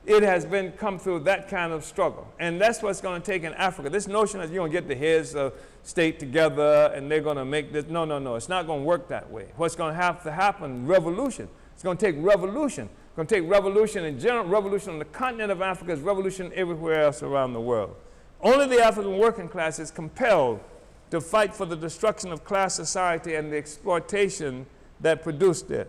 Speaker 1: it has come through that kind of struggle. And that's what's going to take in Africa. This notion that you're going to get the heads of state together and they're going to make this, no. It's not going to work that way. What's going to have to happen? Revolution. It's going to take revolution. It's going to take revolution in general, revolution on the continent of Africa, is revolution everywhere else around the world. Only the African working class is compelled to fight for the destruction of class society and the exploitation that produced it.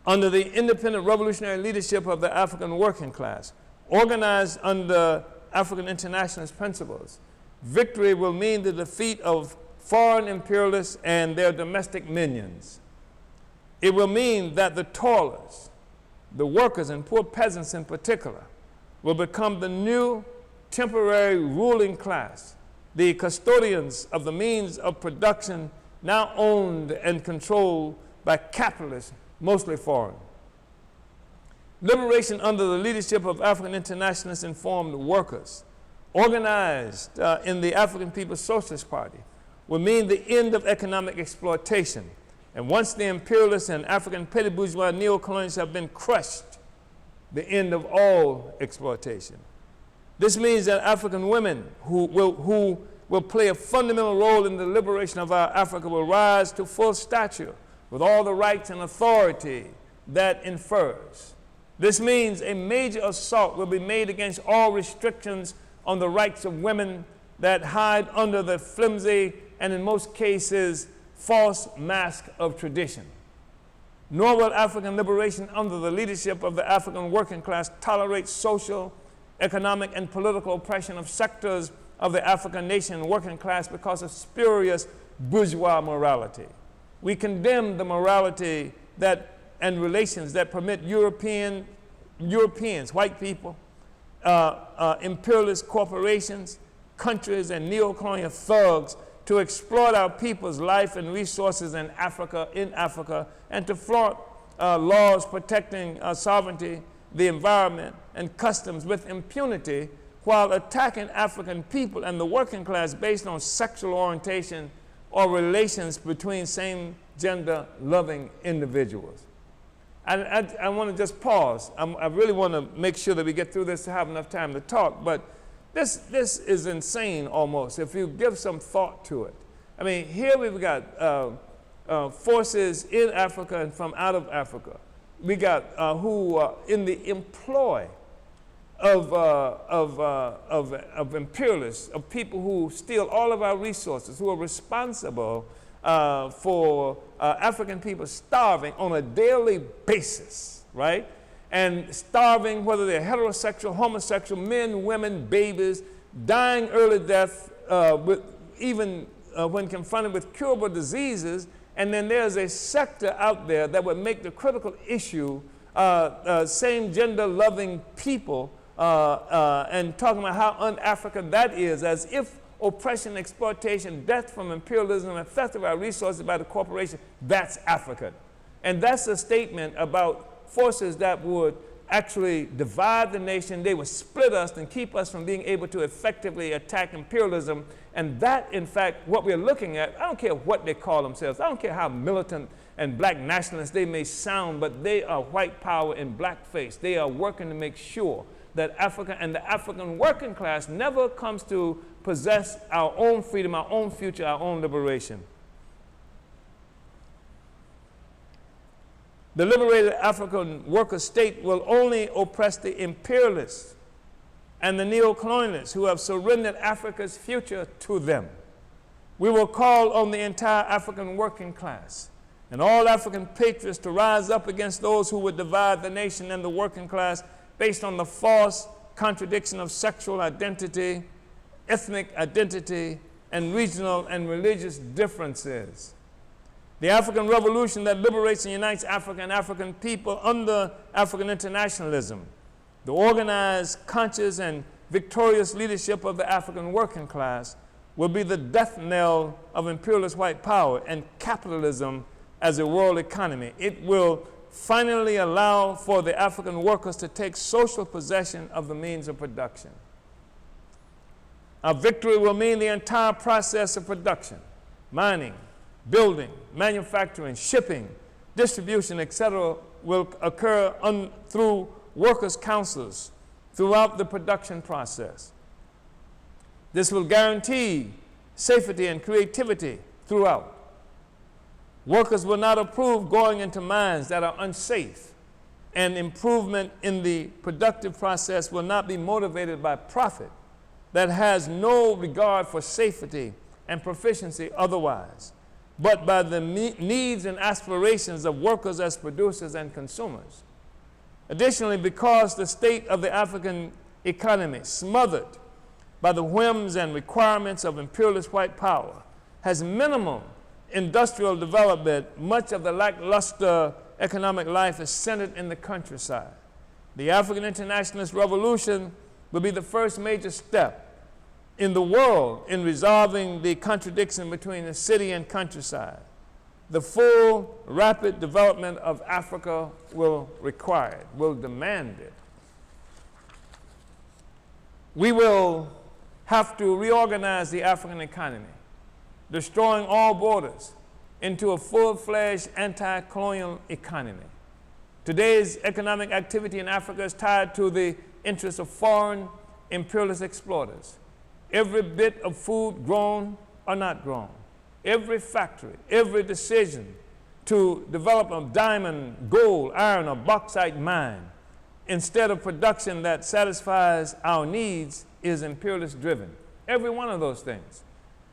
Speaker 1: Under the independent revolutionary leadership of the African working class, organized under African internationalist principles, victory will mean the defeat of foreign imperialists and their domestic minions. It will mean that the toilers, the workers and poor peasants in particular, will become the new temporary ruling class, the custodians of the means of production now owned and controlled by capitalists, mostly foreign. Liberation under the leadership of African internationalists informed workers, organized in the African People's Socialist Party, will mean the end of economic exploitation. And once the imperialists and African petty bourgeois neocolonials have been crushed, the end of all exploitation. This means that African women who will play a fundamental role in the liberation of our Africa will rise to full stature with all the rights and authority that infers. This means a major assault will be made against all restrictions on the rights of women that hide under the flimsy and in most cases false mask of tradition. Nor will African liberation under the leadership of the African working class tolerate social, economic, and political oppression of sectors of the African nation working class because of spurious bourgeois morality. We condemn the morality and relations that permit Europeans, white people, imperialist corporations, countries, and neo-colonial thugs to exploit our people's life and resources in Africa, and to flaunt laws protecting sovereignty, the environment, and customs with impunity while attacking African people and the working class based on sexual orientation or relations between same-gender loving individuals. I want to just pause. I really want to make sure that we get through this to have enough time to talk, but this is insane almost if you give some thought to it. I mean, here we've got forces in Africa and from out of Africa. We got who are in the employ of imperialists, of people who steal all of our resources, who are responsible for African people starving on a daily basis, right? And starving, whether they're heterosexual, homosexual, men, women, babies, dying early death, with even when confronted with curable diseases, and then there's a sector out there that would make the critical issue same gender loving people and talking about how un-African that is, as if oppression, exploitation, death from imperialism, and theft of our resources by the corporation, that's African. And that's a statement about forces that would actually divide the nation. They would split us and keep us from being able to effectively attack imperialism. And that, in fact, what we're looking at, I don't care what they call themselves. I don't care how militant and black nationalists they may sound, but they are white power in blackface. They are working to make sure that Africa and the African working class never comes to possess our own freedom, our own future, our own liberation. The liberated African worker state will only oppress the imperialists and the neo-colonialists who have surrendered Africa's future to them. We will call on the entire African working class and all African patriots to rise up against those who would divide the nation and the working class based on the false contradiction of sexual identity, ethnic identity, and regional and religious differences. The African Revolution that liberates and unites Africa and African people under African internationalism, the organized, conscious, and victorious leadership of the African working class will be the death knell of imperialist white power and capitalism as a world economy. It will finally allow for the African workers to take social possession of the means of production. Our victory will mean the entire process of production, mining, building, manufacturing, shipping, distribution, etc., will occur through workers' councils throughout the production process. This will guarantee safety and creativity throughout. Workers will not approve going into mines that are unsafe, and improvement in the productive process will not be motivated by profit that has no regard for safety and proficiency otherwise, but by the needs and aspirations of workers as producers and consumers. Additionally, because the state of the African economy, smothered by the whims and requirements of imperialist white power, has minimum industrial development, much of the lackluster economic life is centered in the countryside. The African internationalist revolution will be the first major step in the world in resolving the contradiction between the city and countryside. The full, rapid development of Africa will require it, will demand it. We will have to reorganize the African economy, destroying all borders into a full-fledged anti-colonial economy. Today's economic activity in Africa is tied to the interests of foreign imperialist exploiters. Every bit of food grown or not grown, every factory, every decision to develop a diamond, gold, iron, or bauxite mine instead of production that satisfies our needs is imperialist driven. Every one of those things.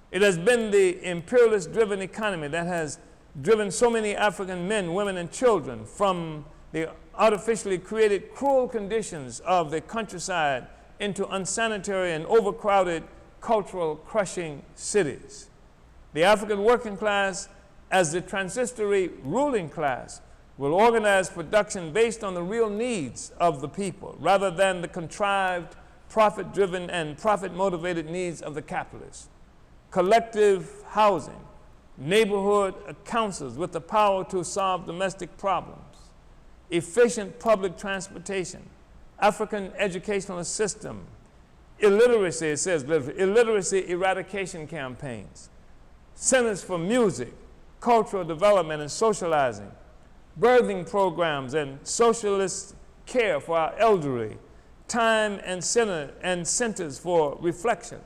Speaker 1: It has been the imperialist driven economy that has driven so many African men, women, and children from the artificially created cruel conditions of the countryside into unsanitary and overcrowded cultural crushing cities. The African working class, as the transitory ruling class, will organize production based on the real needs of the people rather than the contrived, profit-driven and profit-motivated needs of the capitalists. Collective housing, neighborhood councils with the power to solve domestic problems, efficient public transportation, African educational system, illiteracy, it says, illiteracy eradication campaigns, centers for music, cultural development and socializing, birthing programs and socialist care for our elderly, time and centers for reflection,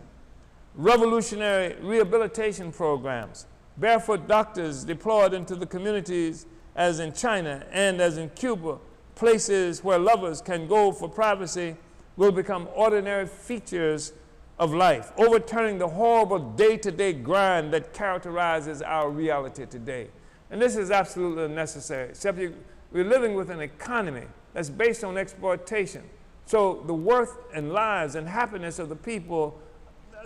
Speaker 1: revolutionary rehabilitation programs, barefoot doctors deployed into the communities as in China and as in Cuba, places where lovers can go for privacy will become ordinary features of life, overturning the horrible day-to-day grind that characterizes our reality today. And this is absolutely necessary, except we're living with an economy that's based on exploitation. So the worth and lives and happiness of the people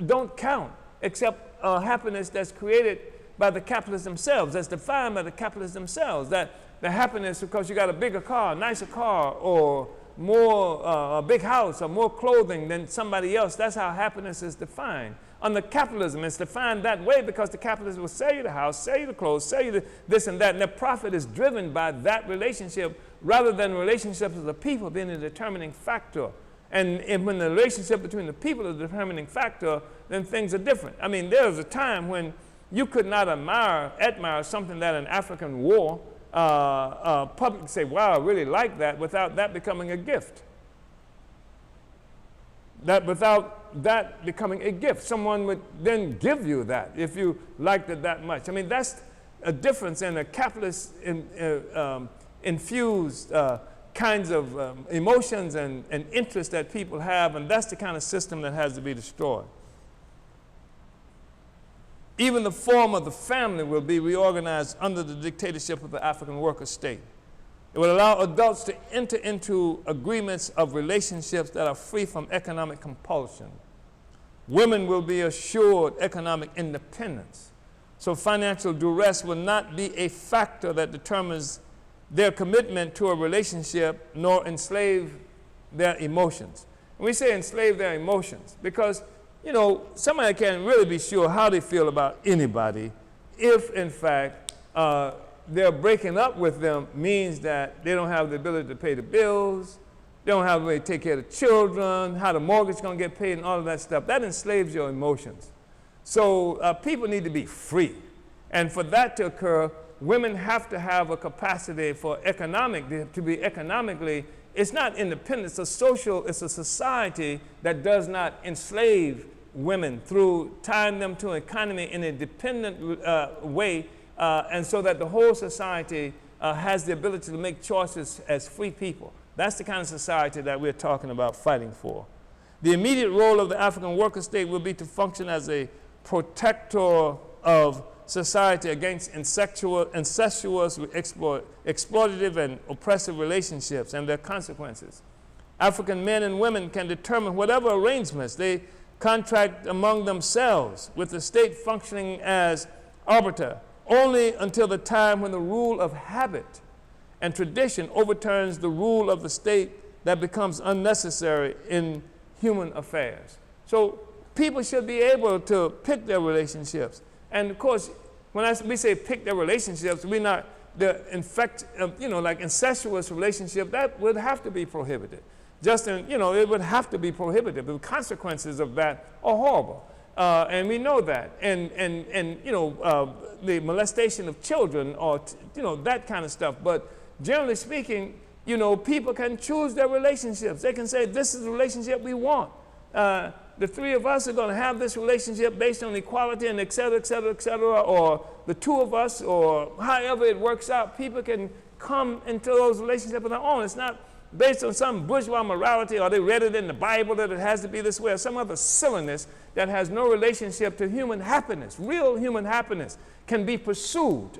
Speaker 1: don't count, except happiness that's created by the capitalists themselves, that's defined by the capitalists themselves, that the happiness because you got a bigger car, nicer car, or more, a big house, or more clothing than somebody else. That's how happiness is defined. Under capitalism, it's defined that way because the capitalists will sell you the house, sell you the clothes, sell you this and that, and their profit is driven by that relationship rather than relationships of the people being a determining factor. And when the relationship between the people is the determining factor, then things are different. I mean, there was a time when you could not admire something that an African wore, publicly say, wow, I really like that, without that becoming a gift. Without that becoming a gift. Someone would then give you that if you liked it that much. I mean, that's a difference in a capitalist infused kinds of emotions and interests that people have, and that's the kind of system that has to be destroyed. Even the form of the family will be reorganized under the dictatorship of the African worker state. It will allow adults to enter into agreements of relationships that are free from economic compulsion. Women will be assured economic independence. So financial duress will not be a factor that determines their commitment to a relationship, nor enslave their emotions. And we say enslave their emotions because, you know, somebody can't really be sure how they feel about anybody if, in fact, their breaking up with them means that they don't have the ability to pay the bills, they don't have the way to take care of the children, how the mortgage is going to get paid, and all of that stuff. That enslaves your emotions. So people need to be free. And for that to occur, women have to have a capacity for to be economically, it's not independent, it's a society that does not enslave women through tying them to an economy in a dependent way, and so that the whole society has the ability to make choices as free people. That's the kind of society that we're talking about fighting for. The immediate role of the African worker state will be to function as a protector of society against incestuous, exploitative, and oppressive relationships and their consequences. African men and women can determine whatever arrangements they contract among themselves, with the state functioning as arbiter only until the time when the rule of habit and tradition overturns the rule of the state that becomes unnecessary in human affairs. So people should be able to pick their relationships. And of course, when we say pick their relationships, we're not like incestuous relationship, that would have to be prohibited. It would have to be prohibited. The consequences of that are horrible. And we know that. The molestation of children or, that kind of stuff. But generally speaking, people can choose their relationships. They can say, this is the relationship we want. The three of us are going to have this relationship based on equality and et cetera, et cetera, et cetera, or the two of us, or however it works out. People can come into those relationships on their own. It's not based on some bourgeois morality, or they read it in the Bible that it has to be this way, or some other silliness that has no relationship to human happiness. Real human happiness can be pursued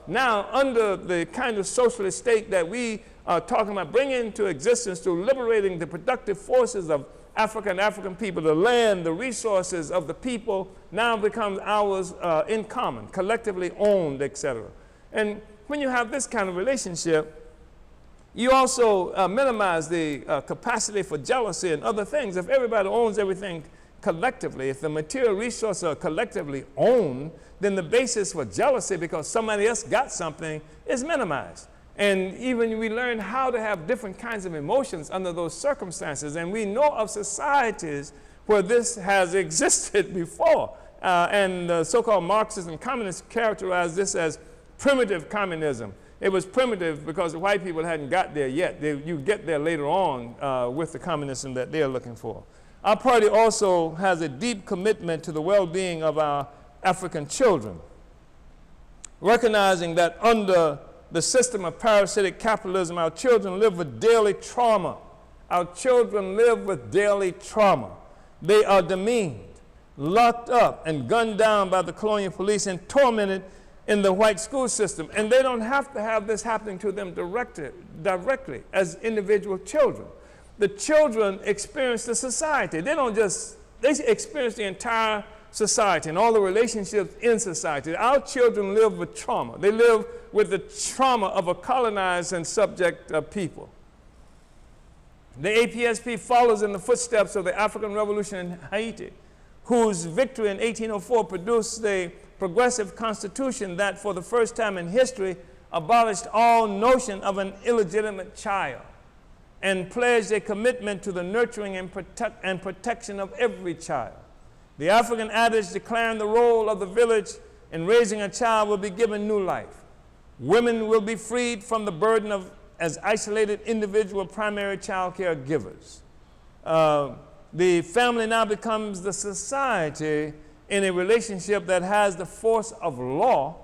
Speaker 1: now under the kind of socialist state that we are talking about bringing into existence through liberating the productive forces of African people. The land, the resources of the people now becomes ours in common, collectively owned, etc. And when you have this kind of relationship, you also minimize the capacity for jealousy and other things. If everybody owns everything collectively, if the material resources are collectively owned, then the basis for jealousy because somebody else got something is minimized. And even we learn how to have different kinds of emotions under those circumstances. And we know of societies where this has existed before. And the so-called Marxists and communists characterize this as primitive communism. It was primitive because the white people hadn't got there yet. You get there later on with the communism that they're looking for. Our party also has a deep commitment to the well-being of our African children, recognizing that under the system of parasitic capitalism, our children live with daily trauma. Our children live with daily trauma. They are demeaned, locked up, and gunned down by the colonial police and tormented in the white school system. And they don't have to have this happening to them directly as individual children. The children experience the society. They experience the entire society and all the relationships in society. Our children live with trauma. They live with the trauma of a colonized and subject people. The APSP follows in the footsteps of the African Revolution in Haiti, whose victory in 1804 produced the progressive constitution that for the first time in history abolished all notion of an illegitimate child and pledged a commitment to the nurturing and protection of every child. The African adage declaring the role of the village in raising a child will be given new life. Women will be freed from the burden of as isolated individual primary child care givers. The family now becomes the society in a relationship that has the force of law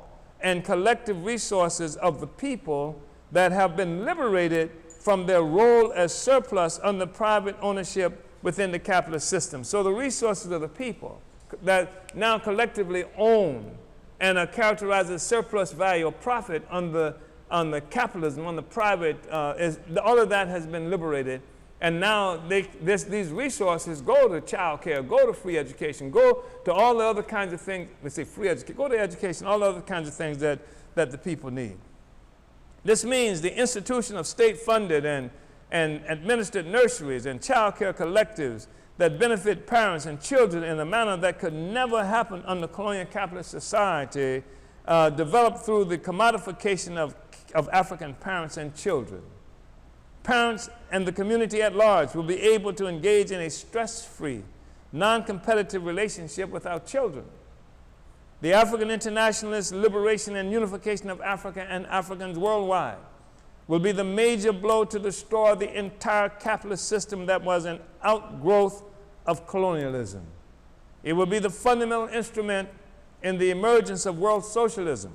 Speaker 1: and collective resources of the people that have been liberated from their role as surplus under private ownership within the capitalist system. So the resources of the people that now collectively own and are characterized as surplus value or profit on the capitalism, on the private, all of that has been liberated. And now these resources go to child care, go to free education, go to all the other kinds of things. Let's say free education, go to education, all the other kinds of things that the people need. This means the institution of state-funded and administered nurseries and child care collectives that benefit parents and children in a manner that could never happen under colonial capitalist society, developed through the commodification of African parents and children. Parents and the community at large will be able to engage in a stress-free, non-competitive relationship with our children. The African internationalist liberation and unification of Africa and Africans worldwide will be the major blow to destroy the entire capitalist system that was an outgrowth of colonialism. It will be the fundamental instrument in the emergence of world socialism,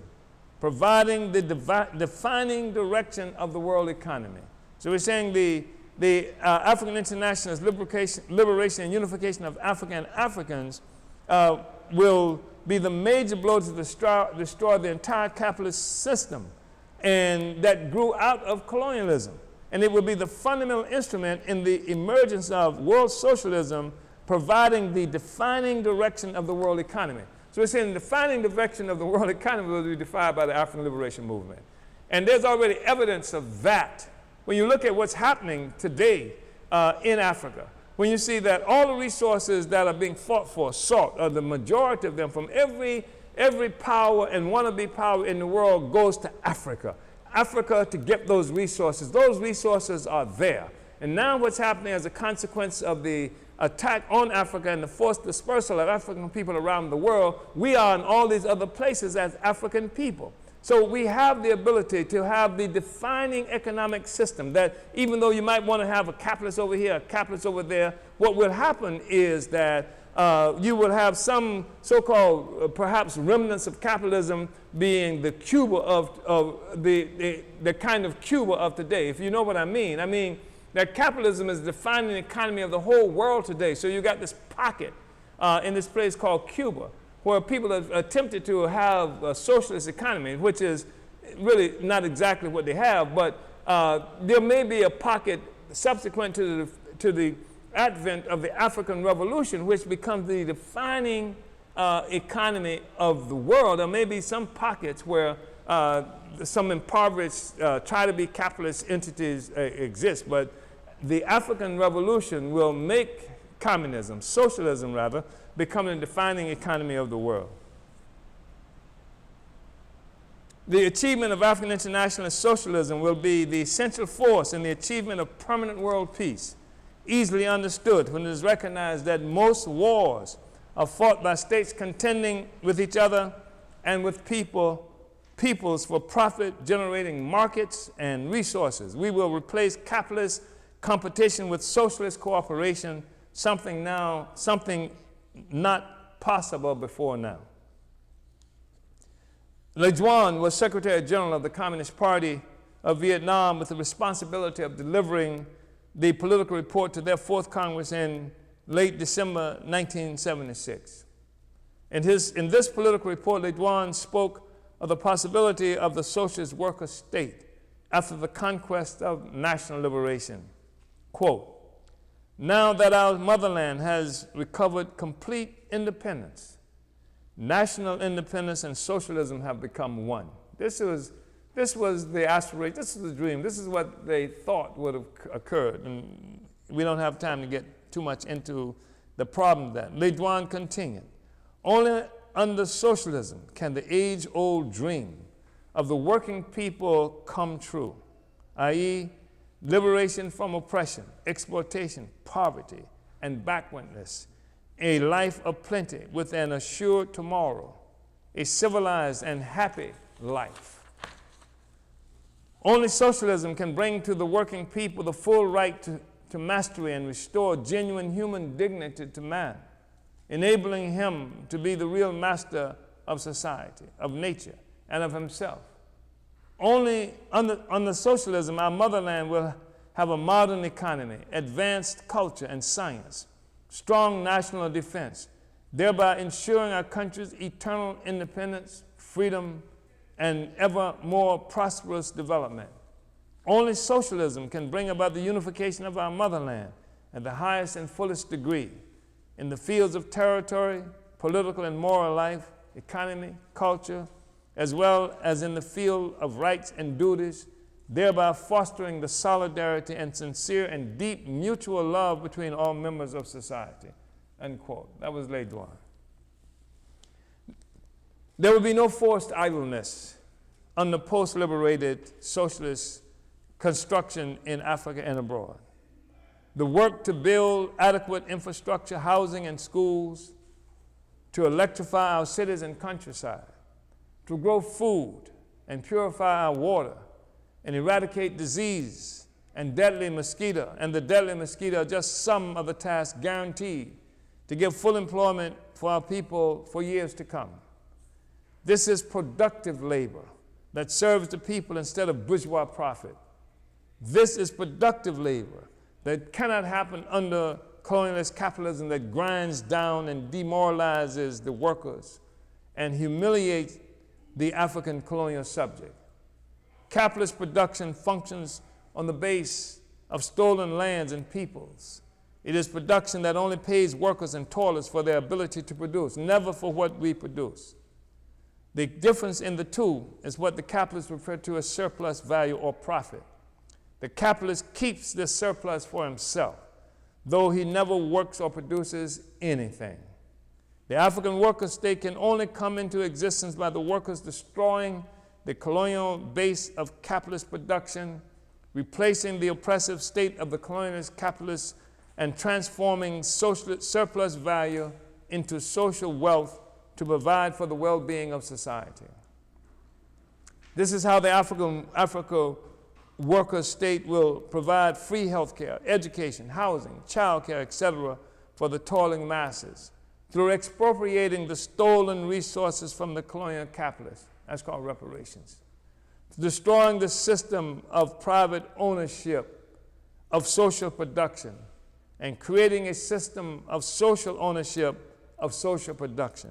Speaker 1: providing the defining direction of the world economy. So we're saying the African internationalist liberation and unification of Africa and Africans will be the major blow to destroy the entire capitalist system and that grew out of colonialism. And it will be the fundamental instrument in the emergence of world socialism, providing the defining direction of the world economy. So we're saying the defining direction of the world economy will be defined by the African liberation movement. And there's already evidence of that. When you look at what's happening today in Africa, when you see that all the resources that are being fought for, sought, or the majority of them from every power and wannabe power in the world goes to Africa. Africa to get those resources are there. And now what's happening as a consequence of the attack on Africa and the forced dispersal of African people around the world, we are in all these other places as African people. So we have the ability to have the defining economic system that even though you might want to have a capitalist over here, a capitalist over there, what will happen is that you will have some so-called perhaps remnants of capitalism being the Cuba of the kind of Cuba of today. If you know what I mean that capitalism is defining the economy of the whole world today. So you got this pocket in this place called Cuba, where people have attempted to have a socialist economy, which is really not exactly what they have, but there may be a pocket subsequent to the advent of the African Revolution, which becomes the defining economy of the world. There may be some pockets where some impoverished, try to be capitalist entities exist, but the African Revolution will make communism, socialism rather, become the defining economy of the world. The achievement of African internationalist socialism will be the essential force in the achievement of permanent world peace, easily understood when it is recognized that most wars are fought by states contending with each other and with peoples for profit-generating markets and resources. We will replace capitalist competition with socialist cooperation, something not possible before now. Le Duan was Secretary General of the Communist Party of Vietnam with the responsibility of delivering the political report to their fourth Congress in late December 1976. In this political report, Le Duan spoke of the possibility of the socialist worker state after the conquest of national liberation. Quote, "Now that our motherland has recovered complete independence National independence and socialism have become one. This was the aspiration, this was the dream, this is what they thought would have occurred. And we don't have time to get too much into the problem of that. Ledoine continued, only under socialism can the age-old dream of the working people come true, i.e., liberation from oppression, exploitation, poverty, and backwardness, a life of plenty with an assured tomorrow, a civilized and happy life. Only socialism can bring to the working people the full right to mastery and restore genuine human dignity to man, enabling him to be the real master of society, of nature, and of himself. Only under socialism, our motherland will have a modern economy, advanced culture and science, strong national defense, thereby ensuring our country's eternal independence, freedom, and ever more prosperous development. Only socialism can bring about the unification of our motherland at the highest and fullest degree in the fields of territory, political and moral life, economy, culture, as well as in the field of rights and duties, thereby fostering the solidarity and sincere and deep mutual love between all members of society. Unquote. That was Ledoine. There will be no forced idleness under post-liberated socialist construction in Africa and abroad. The work to build adequate infrastructure, housing, and schools, to electrify our cities and countryside, to grow food and purify our water, and eradicate disease and deadly mosquito. And the deadly mosquito are just some of the tasks guaranteed to give full employment for our people for years to come. This is productive labor that serves the people instead of bourgeois profit. This is productive labor that cannot happen under colonialist capitalism that grinds down and demoralizes the workers and humiliates the African colonial subject. Capitalist production functions on the base of stolen lands and peoples. It is production that only pays workers and toilers for their ability to produce, never for what we produce. The difference in the two is what the capitalists refer to as surplus value or profit. The capitalist keeps this surplus for himself, though he never works or produces anything. The African worker state can only come into existence by the workers destroying the colonial base of capitalist production, replacing the oppressive state of the colonialist capitalists, and transforming surplus value into social wealth to provide for the well-being of society. This is how the Africa worker state will provide free health care, education, housing, child care, etc. for the toiling masses through expropriating the stolen resources from the colonial capitalists. That's called reparations. Destroying the system of private ownership of social production and creating a system of social ownership of social production.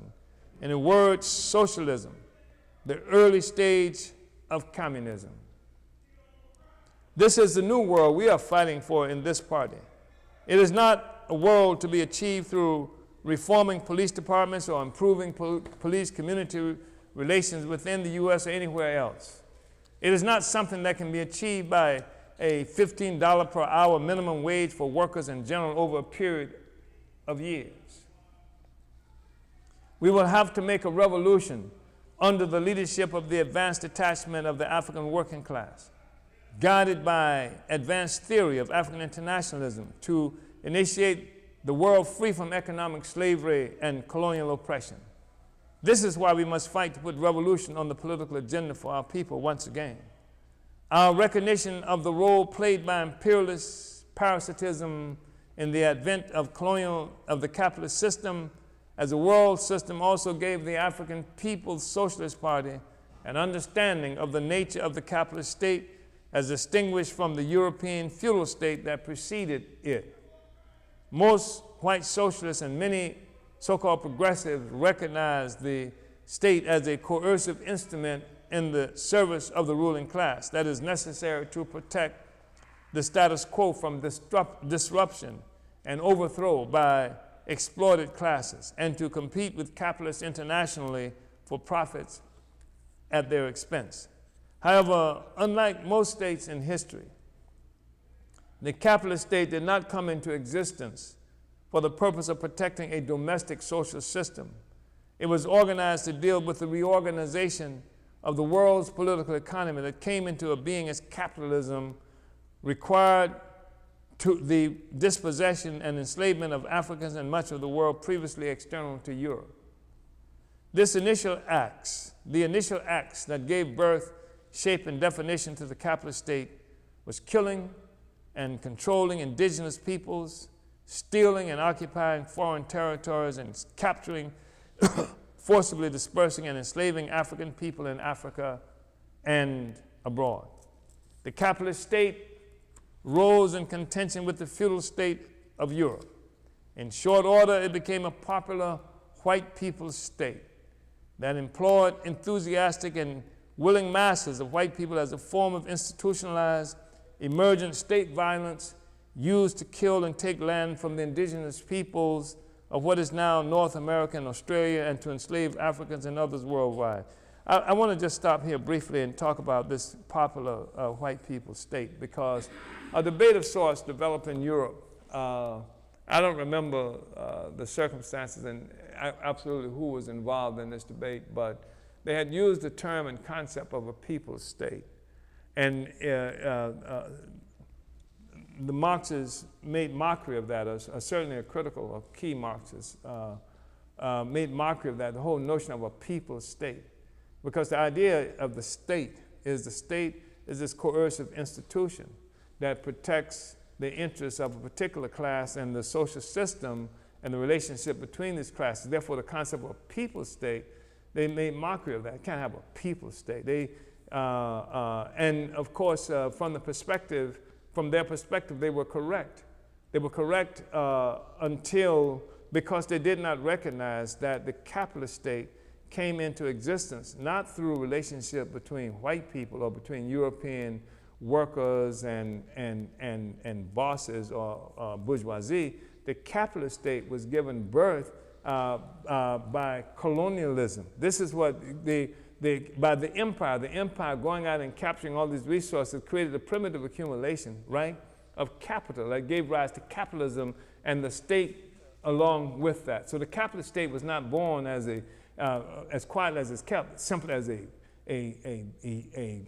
Speaker 1: In a word, socialism, the early stage of communism. This is the new world we are fighting for in this party. It is not a world to be achieved through reforming police departments or improving police community relations within the U.S. or anywhere else. It is not something that can be achieved by a $15 per hour minimum wage for workers in general over a period of years. We will have to make a revolution under the leadership of the advanced detachment of the African working class, guided by advanced theory of African internationalism to initiate the world free from economic slavery and colonial oppression. This is why we must fight to put revolution on the political agenda for our people once again. Our recognition of the role played by imperialist parasitism in the advent of the capitalist system as a world system also gave the African People's Socialist Party an understanding of the nature of the capitalist state as distinguished from the European feudal state that preceded it. Most white socialists and many so-called progressives recognize the state as a coercive instrument in the service of the ruling class that is necessary to protect the status quo from disruption and overthrow by exploited classes and to compete with capitalists internationally for profits at their expense. However, unlike most states in history, the capitalist state did not come into existence for the purpose of protecting a domestic social system. It was organized to deal with the reorganization of the world's political economy that came into being as capitalism required to the dispossession and enslavement of Africans and much of the world previously external to Europe. The initial acts that gave birth, shape, and definition to the capitalist state was killing and controlling indigenous peoples, stealing and occupying foreign territories, and capturing, forcibly dispersing and enslaving African people in Africa and abroad. The capitalist state rose in contention with the feudal state of Europe. In short order, it became a popular white people's state that employed enthusiastic and willing masses of white people as a form of institutionalized emergent state violence used to kill and take land from the indigenous peoples of what is now North America and Australia and to enslave Africans and others worldwide. I want to just stop here briefly and talk about this popular white people's state, because a debate of sorts developed in Europe. I don't remember the circumstances and absolutely who was involved in this debate, but they had used the term and concept of a people's state. And the Marxists made mockery of that, or certainly a critical or key Marxists made mockery of that, the whole notion of a people's state. Because the idea of the state is this coercive institution that protects the interests of a particular class and the social system and the relationship between these classes. Therefore, the concept of a people's state, they made mockery of that. You can't have a people's state. And of course, from their perspective, they were correct. They were correct because they did not recognize that the capitalist state came into existence not through relationship between white people or between European workers and bosses or bourgeoisie. The capitalist state was given birth by colonialism. This is what by the empire going out and capturing all these resources created a primitive accumulation, right, of capital that gave rise to capitalism and the state along with that. So the capitalist state was not born as quietly as it's kept, simply as a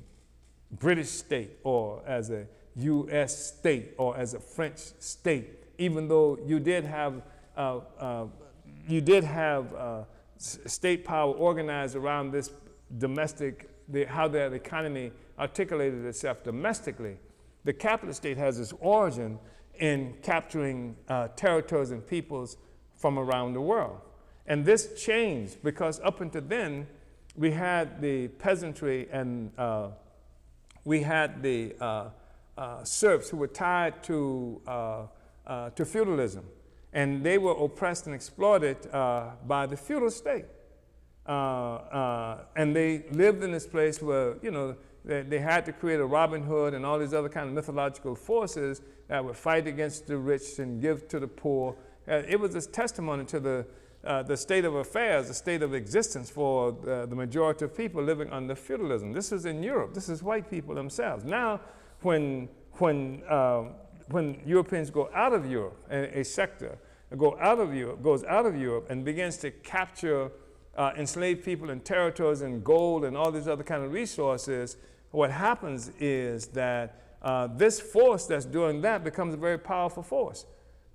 Speaker 1: British state or as a U.S. state or as a French state, even though you did have state power organized around this domestic, how that economy articulated itself domestically. The capitalist state has its origin in capturing territories and peoples from around the world. And this changed because up until then, we had the peasantry and we had the serfs who were tied to feudalism. And they were oppressed and exploited by the feudal state. And they lived in this place where, they had to create a Robin Hood and all these other kind of mythological forces that would fight against the rich and give to the poor. It was a testimony to the state of affairs, the state of existence for the majority of people living under feudalism. This was in Europe. This is white people themselves. Now, when Europeans go out of Europe, a sector goes out of Europe and begins to capture enslaved people and territories and gold and all these other kind of resources, what happens is that this force that's doing that becomes a very powerful force.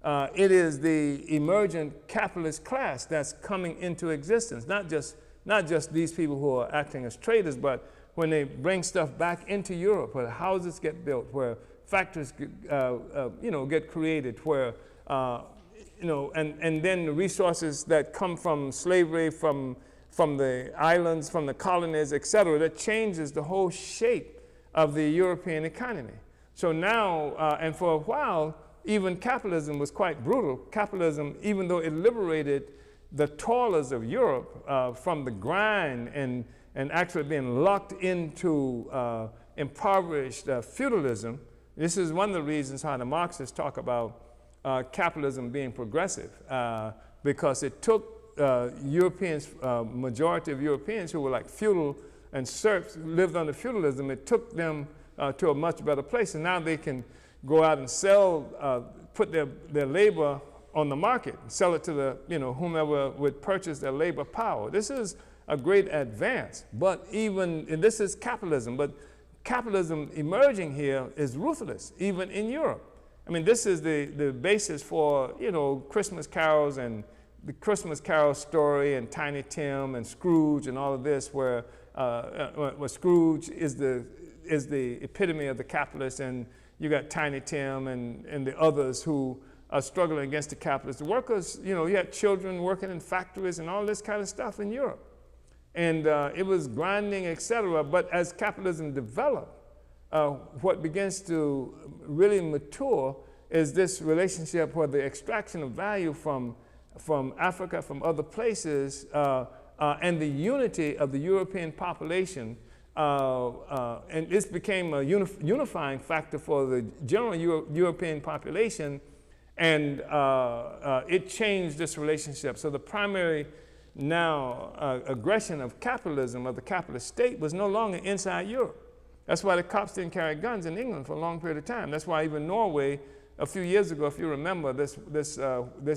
Speaker 1: It is the emergent capitalist class that's coming into existence, not just these people who are acting as traders, but when they bring stuff back into Europe, where houses get built, where factories get created, where and then the resources that come from slavery, from the islands, from the colonies, et cetera, that changes the whole shape of the European economy. So now, and for a while, even capitalism was quite brutal. Capitalism, even though it liberated the toilers of Europe from the grind and actually being locked into impoverished feudalism, this is one of the reasons how the Marxists talk about capitalism being progressive because it took Europeans, majority of Europeans who were like feudal and serfs who lived under feudalism, it took them to a much better place. And now they can go out and sell, put their labor on the market, sell it to the, whomever would purchase their labor power. This is a great advance, but and this is capitalism, but capitalism emerging here is ruthless, even in Europe. I mean, this is the basis for, Christmas carols and the Christmas Carol story and Tiny Tim and Scrooge and all of this, where Scrooge is the epitome of the capitalist, and you got Tiny Tim and the others who are struggling against the capitalists. The workers, you had children working in factories and all this kind of stuff in Europe. And it was grinding, etc. But as capitalism developed, what begins to really mature is this relationship where the extraction of value from Africa, from other places, and the unity of the European population, and this became a unifying factor for the general European population, and it changed this relationship. So the primary aggression of capitalism, of the capitalist state, was no longer inside Europe. That's why the cops didn't carry guns in England for a long period of time. That's why even Norway, a few years ago, if you remember, this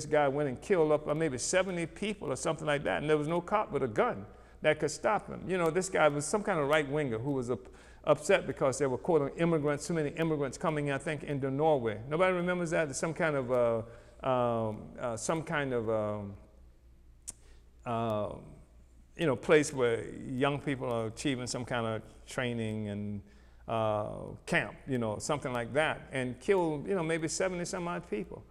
Speaker 1: guy went and killed up maybe 70 people or something like that, and there was no cop with a gun that could stop him. This guy was some kind of right-winger who was upset because there were, quote, immigrants, so many immigrants coming, I think, into Norway. Nobody remembers that? There's some kind of place where young people are achieving some kind of training and camp, something like that, and killed, maybe 70 some odd people.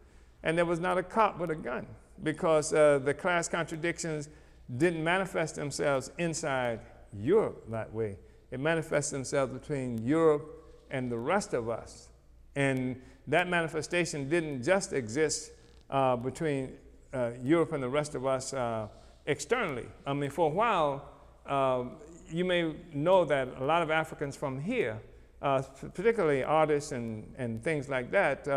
Speaker 1: And there was not a cop with a gun because the class contradictions didn't manifest themselves inside Europe that way. It manifested themselves between Europe and the rest of us. And that manifestation didn't just exist between Europe and the rest of us externally. I mean, for a while, you may know that a lot of Africans from here, particularly artists and things like that,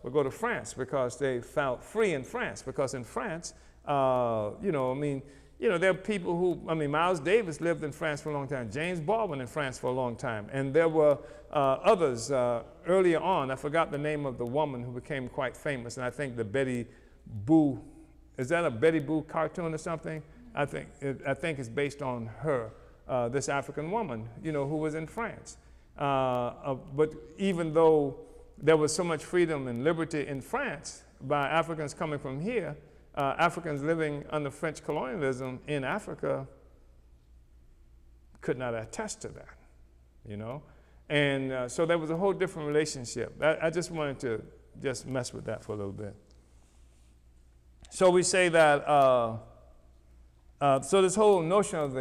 Speaker 1: would go to France because they felt free in France. Because in France, there are people who, Miles Davis lived in France for a long time, James Baldwin in France for a long time, and there were others earlier on. I forgot the name of the woman who became quite famous, and I think the Betty Boo, is that a Betty Boo cartoon or something? I think it's based on her, this African woman, who was in France. But even though there was so much freedom and liberty in France by Africans coming from here, Africans living under French colonialism in Africa could not attest to that, And so there was a whole different relationship. I just wanted to just mess with that for a little bit. So we say that, so this whole notion of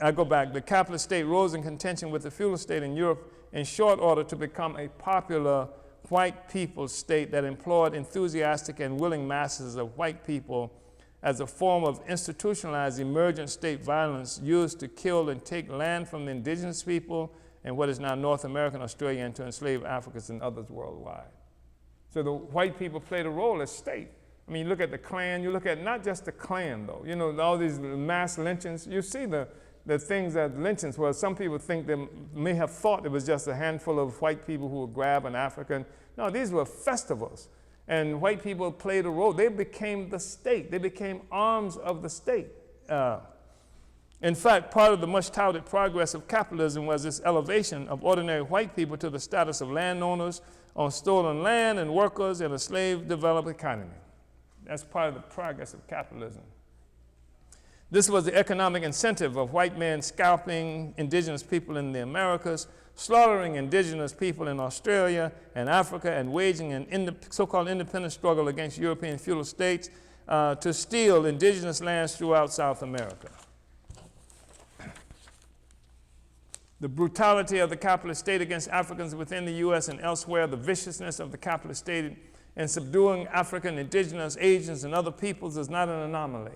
Speaker 1: I go back, the capitalist state rose in contention with the feudal state in Europe in short order to become a popular white people's state that employed enthusiastic and willing masses of white people as a form of institutionalized emergent state violence used to kill and take land from the indigenous people in what is now North America and Australia and to enslave Africans and others worldwide. So the white people played a role as state. I mean, you look at the Klan, you look at not just the Klan, though. All these mass lynchings, you see the things that lynchings were. Some people think they may have thought it was just a handful of white people who would grab an African. No, these were festivals. And white people played a role. They became the state. They became arms of the state. In fact, part of the much touted progress of capitalism was this elevation of ordinary white people to the status of landowners on stolen land and workers in a slave-developed economy. That's part of the progress of capitalism. This was the economic incentive of white men scalping indigenous people in the Americas, slaughtering indigenous people in Australia and Africa, and waging an so-called independent struggle against European feudal states to steal indigenous lands throughout South America. The brutality of the capitalist state against Africans within the U.S. and elsewhere, the viciousness of the capitalist state in subduing African, indigenous, Asians, and other peoples is not an anomaly.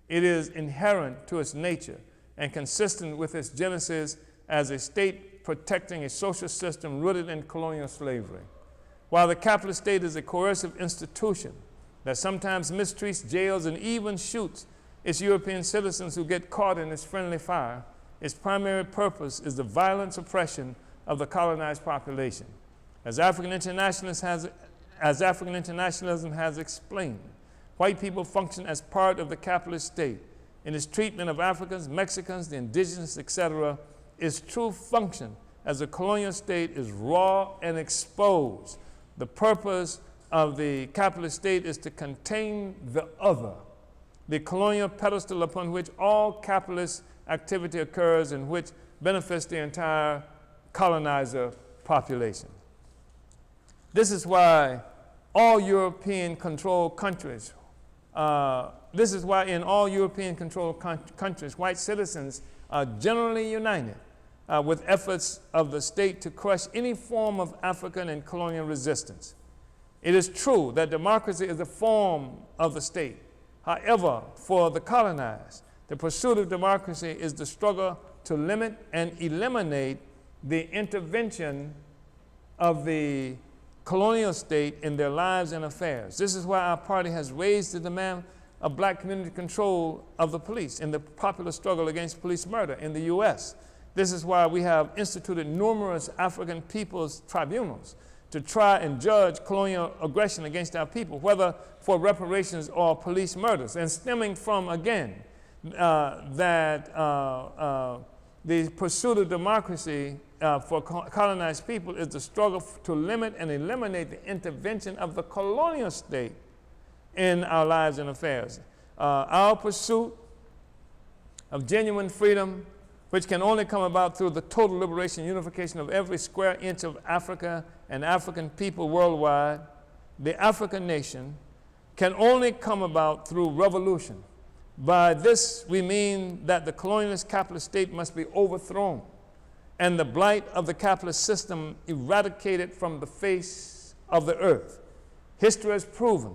Speaker 1: It is inherent to its nature and consistent with its genesis as a state protecting a social system rooted in colonial slavery. While the capitalist state is a coercive institution that sometimes mistreats, jails, and even shoots its European citizens who get caught in its friendly fire, its primary purpose is the violent suppression of the colonized population. As African internationalism has explained, white people function as part of the capitalist state. In its treatment of Africans, Mexicans, the indigenous, etc., its true function as a colonial state is raw and exposed. The purpose of the capitalist state is to contain the other, the colonial pedestal upon which all capitalist activity occurs and which benefits the entire colonizer population. This is why all European controlled countries, white citizens are generally united with efforts of the state to crush any form of African and colonial resistance. It is true that democracy is a form of the state. However, for the colonized, the pursuit of democracy is the struggle to limit and eliminate the intervention of the colonial state in their lives and affairs. This is why our party has raised the demand of black community control of the police in the popular struggle against police murder in the U.S. This is why we have instituted numerous African people's tribunals to try and judge colonial aggression against our people, whether for reparations or police murders, and stemming from, again, the pursuit of democracy for colonized people is the struggle to limit and eliminate the intervention of the colonial state in our lives and affairs. Our pursuit of genuine freedom, which can only come about through the total liberation and unification of every square inch of Africa and African people worldwide, the African nation, can only come about through revolution. By this, we mean that the colonialist capitalist state must be overthrown and the blight of the capitalist system eradicated from the face of the earth. History has proven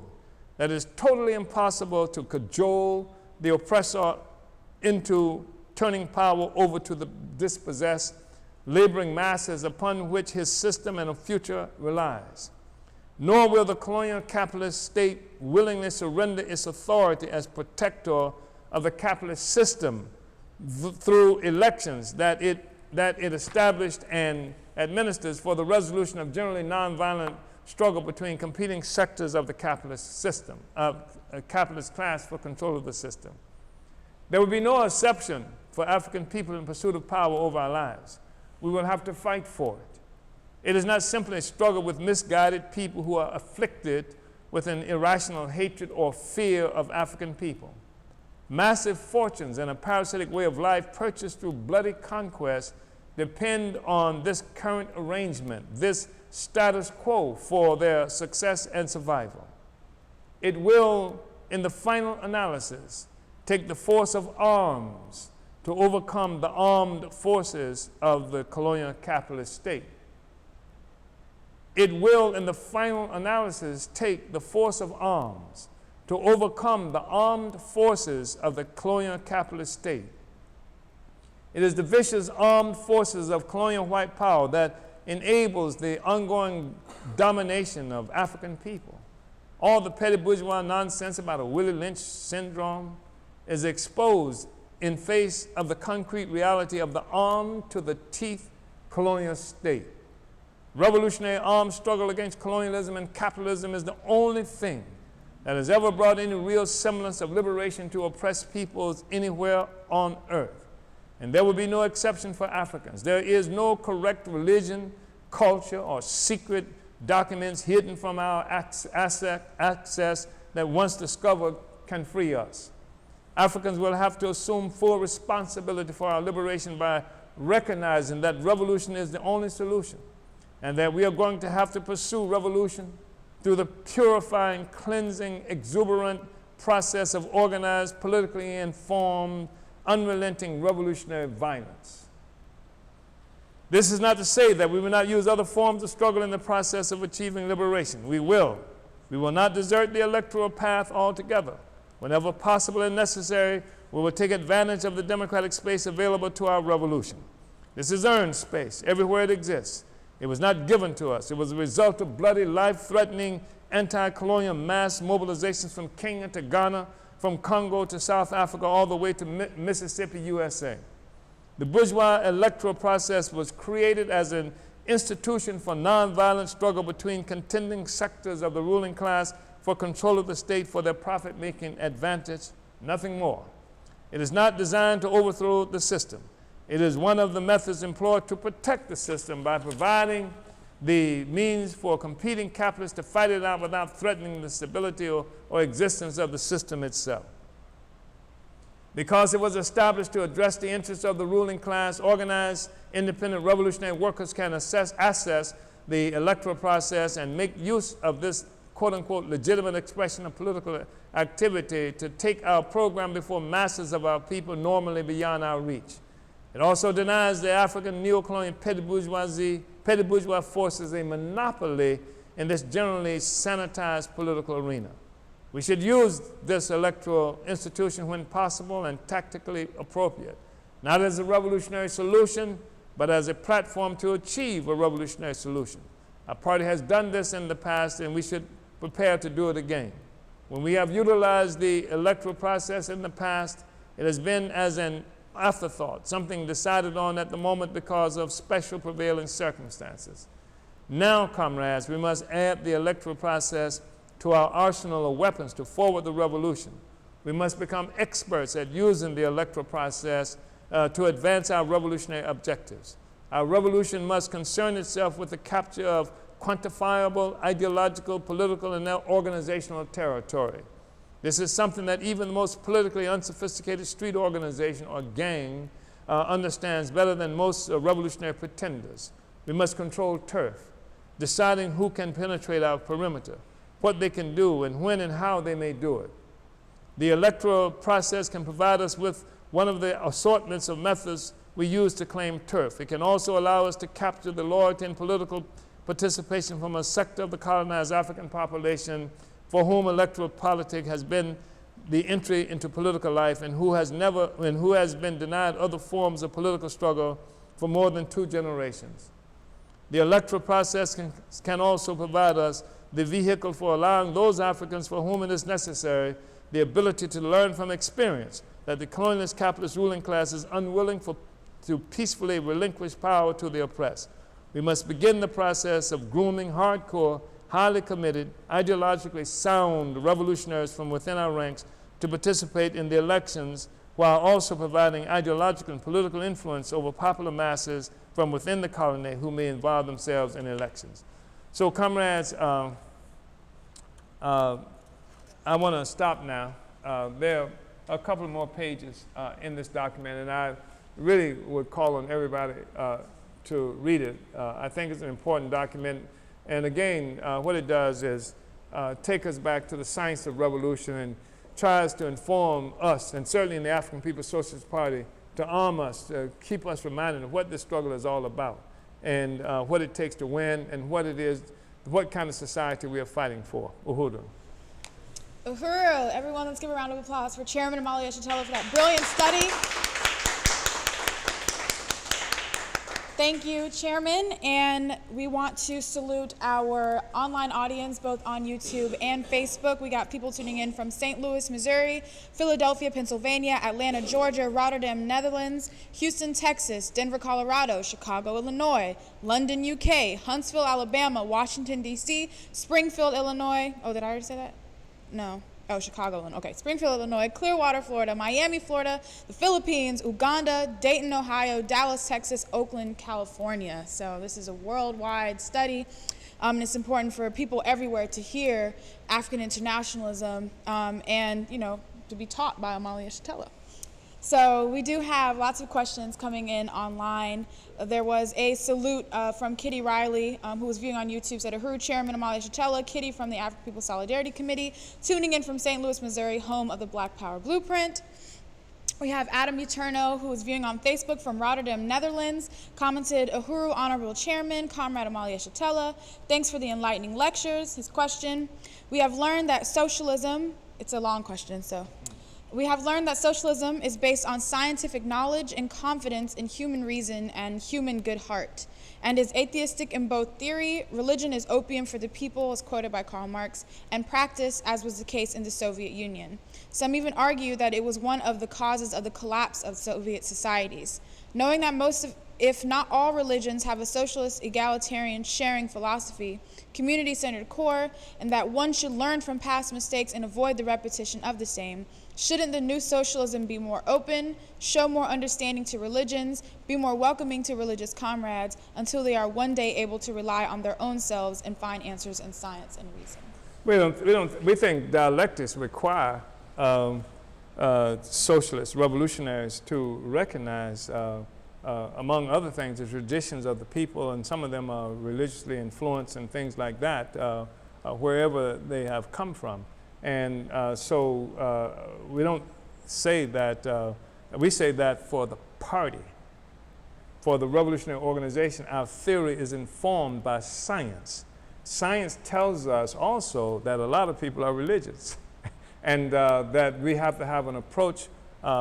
Speaker 1: that it is totally impossible to cajole the oppressor into turning power over to the dispossessed, laboring masses upon which his system and a future relies. Nor will the colonial capitalist state willingly surrender its authority as protector of the capitalist system through elections that it established and administers for the resolution of generally nonviolent struggle between competing sectors of the capitalist system, of a capitalist class for control of the system. There will be no exception for African people in pursuit of power over our lives. We will have to fight for it. It is not simply a struggle with misguided people who are afflicted with an irrational hatred or fear of African people. Massive fortunes and a parasitic way of life purchased through bloody conquest depend on this current arrangement, this status quo for their success and survival. It will, in the final analysis, take the force of arms to overcome the armed forces of the colonial capitalist state. It will, in the final analysis, take the force of arms to overcome the armed forces of the colonial capitalist state. It is the vicious armed forces of colonial white power that enables the ongoing domination of African people. All the petty bourgeois nonsense about a Willie Lynch syndrome is exposed in face of the concrete reality of the armed to the teeth colonial state. Revolutionary armed struggle against colonialism and capitalism is the only thing that has ever brought any real semblance of liberation to oppressed peoples anywhere on earth. And there will be no exception for Africans. There is no correct religion, culture, or secret documents hidden from our access that once discovered can free us. Africans will have to assume full responsibility for our liberation by recognizing that revolution is the only solution, and that we are going to have to pursue revolution through the purifying, cleansing, exuberant process of organized, politically informed, unrelenting revolutionary violence. This is not to say that we will not use other forms of struggle in the process of achieving liberation. We will. We will not desert the electoral path altogether. Whenever possible and necessary, we will take advantage of the democratic space available to our revolution. This is earned space everywhere it exists. It was not given to us. It was a result of bloody, life-threatening, anti-colonial mass mobilizations from Kenya to Ghana, from Congo to South Africa, all the way to Mississippi, USA. The bourgeois electoral process was created as an institution for nonviolent struggle between contending sectors of the ruling class for control of the state for their profit-making advantage, nothing more. It is not designed to overthrow the system. It is one of the methods employed to protect the system by providing the means for competing capitalists to fight it out without threatening the stability or existence of the system itself. Because it was established to address the interests of the ruling class, organized independent revolutionary workers can access the electoral process and make use of this quote-unquote legitimate expression of political activity to take our program before masses of our people normally beyond our reach. It also denies the African neocolonial petty bourgeois forces a monopoly in this generally sanitized political arena. We should use this electoral institution when possible and tactically appropriate, not as a revolutionary solution, but as a platform to achieve a revolutionary solution. Our party has done this in the past, and we should prepare to do it again. When we have utilized the electoral process in the past, it has been as an afterthought, something decided on at the moment because of special prevailing circumstances. Now, comrades, we must add the electoral process to our arsenal of weapons to forward the revolution. We must become experts at using the electoral process to advance our revolutionary objectives. Our revolution must concern itself with the capture of quantifiable, ideological, political, and organizational territory. This is something that even the most politically unsophisticated street organization or gang understands better than most revolutionary pretenders. We must control turf, deciding who can penetrate our perimeter, what they can do, and when and how they may do it. The electoral process can provide us with one of the assortments of methods we use to claim turf. It can also allow us to capture the loyalty and political participation from a sector of the colonized African population for whom electoral politics has been the entry into political life and who has been denied other forms of political struggle for more than 2 generations. The electoral process can also provide us the vehicle for allowing those Africans for whom it is necessary the ability to learn from experience that the colonialist capitalist ruling class is unwilling to peacefully relinquish power to the oppressed. We must begin the process of grooming hardcore, highly committed, ideologically sound revolutionaries from within our ranks to participate in the elections while also providing ideological and political influence over popular masses from within the colony who may involve themselves in elections. So, comrades, I want to stop now. There are a couple more pages in this document, and I really would call on everybody to read it. I think it's an important document. And again, what it does is take us back to the science of revolution and tries to inform us, and certainly in the African People's Socialist Party, to arm us, to keep us reminded of what this struggle is all about and what it takes to win and what it is, what kind of society we are fighting for. Uhuru.
Speaker 2: Uhuru, everyone, let's give a round of applause for Chairman Omali Yeshitela for that brilliant study. Thank you, Chairman, and we want to salute our online audience, both on YouTube and Facebook. We got people tuning in from St. Louis, Missouri, Philadelphia, Pennsylvania, Atlanta, Georgia, Rotterdam, Netherlands, Houston, Texas, Denver, Colorado, Chicago, Illinois, London, UK, Huntsville, Alabama, Washington, D.C., Springfield, Illinois. Oh, did I already say that? No. Oh, Chicago, okay. Springfield, Illinois, Clearwater, Florida, Miami, Florida, the Philippines, Uganda, Dayton, Ohio, Dallas, Texas, Oakland, California. So this is a worldwide study, and it's important for people everywhere to hear African internationalism and, you know, to be taught by Omali Yeshitela. So we do have lots of questions coming in online. There was a salute from Kitty Riley, who was viewing on YouTube, said, Uhuru Chairman Omali Yeshitela, Kitty from the African People's Solidarity Committee, tuning in from St. Louis, Missouri, home of the Black Power Blueprint. We have Adam Uterno, who is viewing on Facebook from Rotterdam, Netherlands, commented, Uhuru Honorable Chairman, Comrade Omali Yeshitela, thanks for the enlightening lectures. His question, we have learned that socialism, it's a long question, so. We have learned that socialism is based on scientific knowledge and confidence in human reason and human good heart, and is atheistic in both theory, religion is opium for the people, as quoted by Karl Marx, and practice, as was the case in the Soviet Union. Some even argue that it was one of the causes of the collapse of Soviet societies. Knowing that most of, if not all, religions have a socialist, egalitarian, sharing philosophy, community-centered core, and that one should learn from past mistakes and avoid the repetition of the same, shouldn't the new socialism be more open, show more understanding to religions, be more welcoming to religious comrades until they are one day able to rely on their own selves and find answers in science and reason?
Speaker 1: We think dialectics require socialists, revolutionaries to recognize, among other things, the traditions of the people, and some of them are religiously influenced and things like that, wherever they have come from. And so we don't say that, we say that for the party, for the revolutionary organization, our theory is informed by science. Science tells us also that a lot of people are religious and that we have to have an approach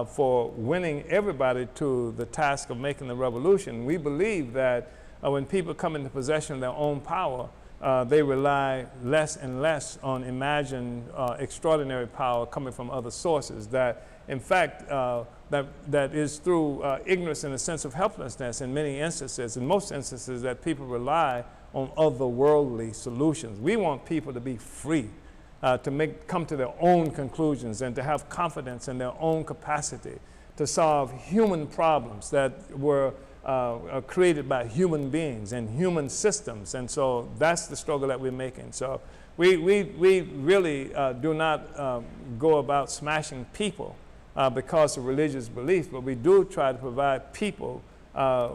Speaker 1: for winning everybody to the task of making the revolution. We believe that when people come into possession of their own power, they rely less and less on imagined extraordinary power coming from other sources. That, in fact, that is through ignorance and a sense of helplessness in many instances. In most instances, that people rely on otherworldly solutions. We want people to be free, to come to their own conclusions and to have confidence in their own capacity to solve human problems that were created by human beings and human systems. And so that's the struggle that we're making. So we really do not go about smashing people because of religious belief, but we do try to provide people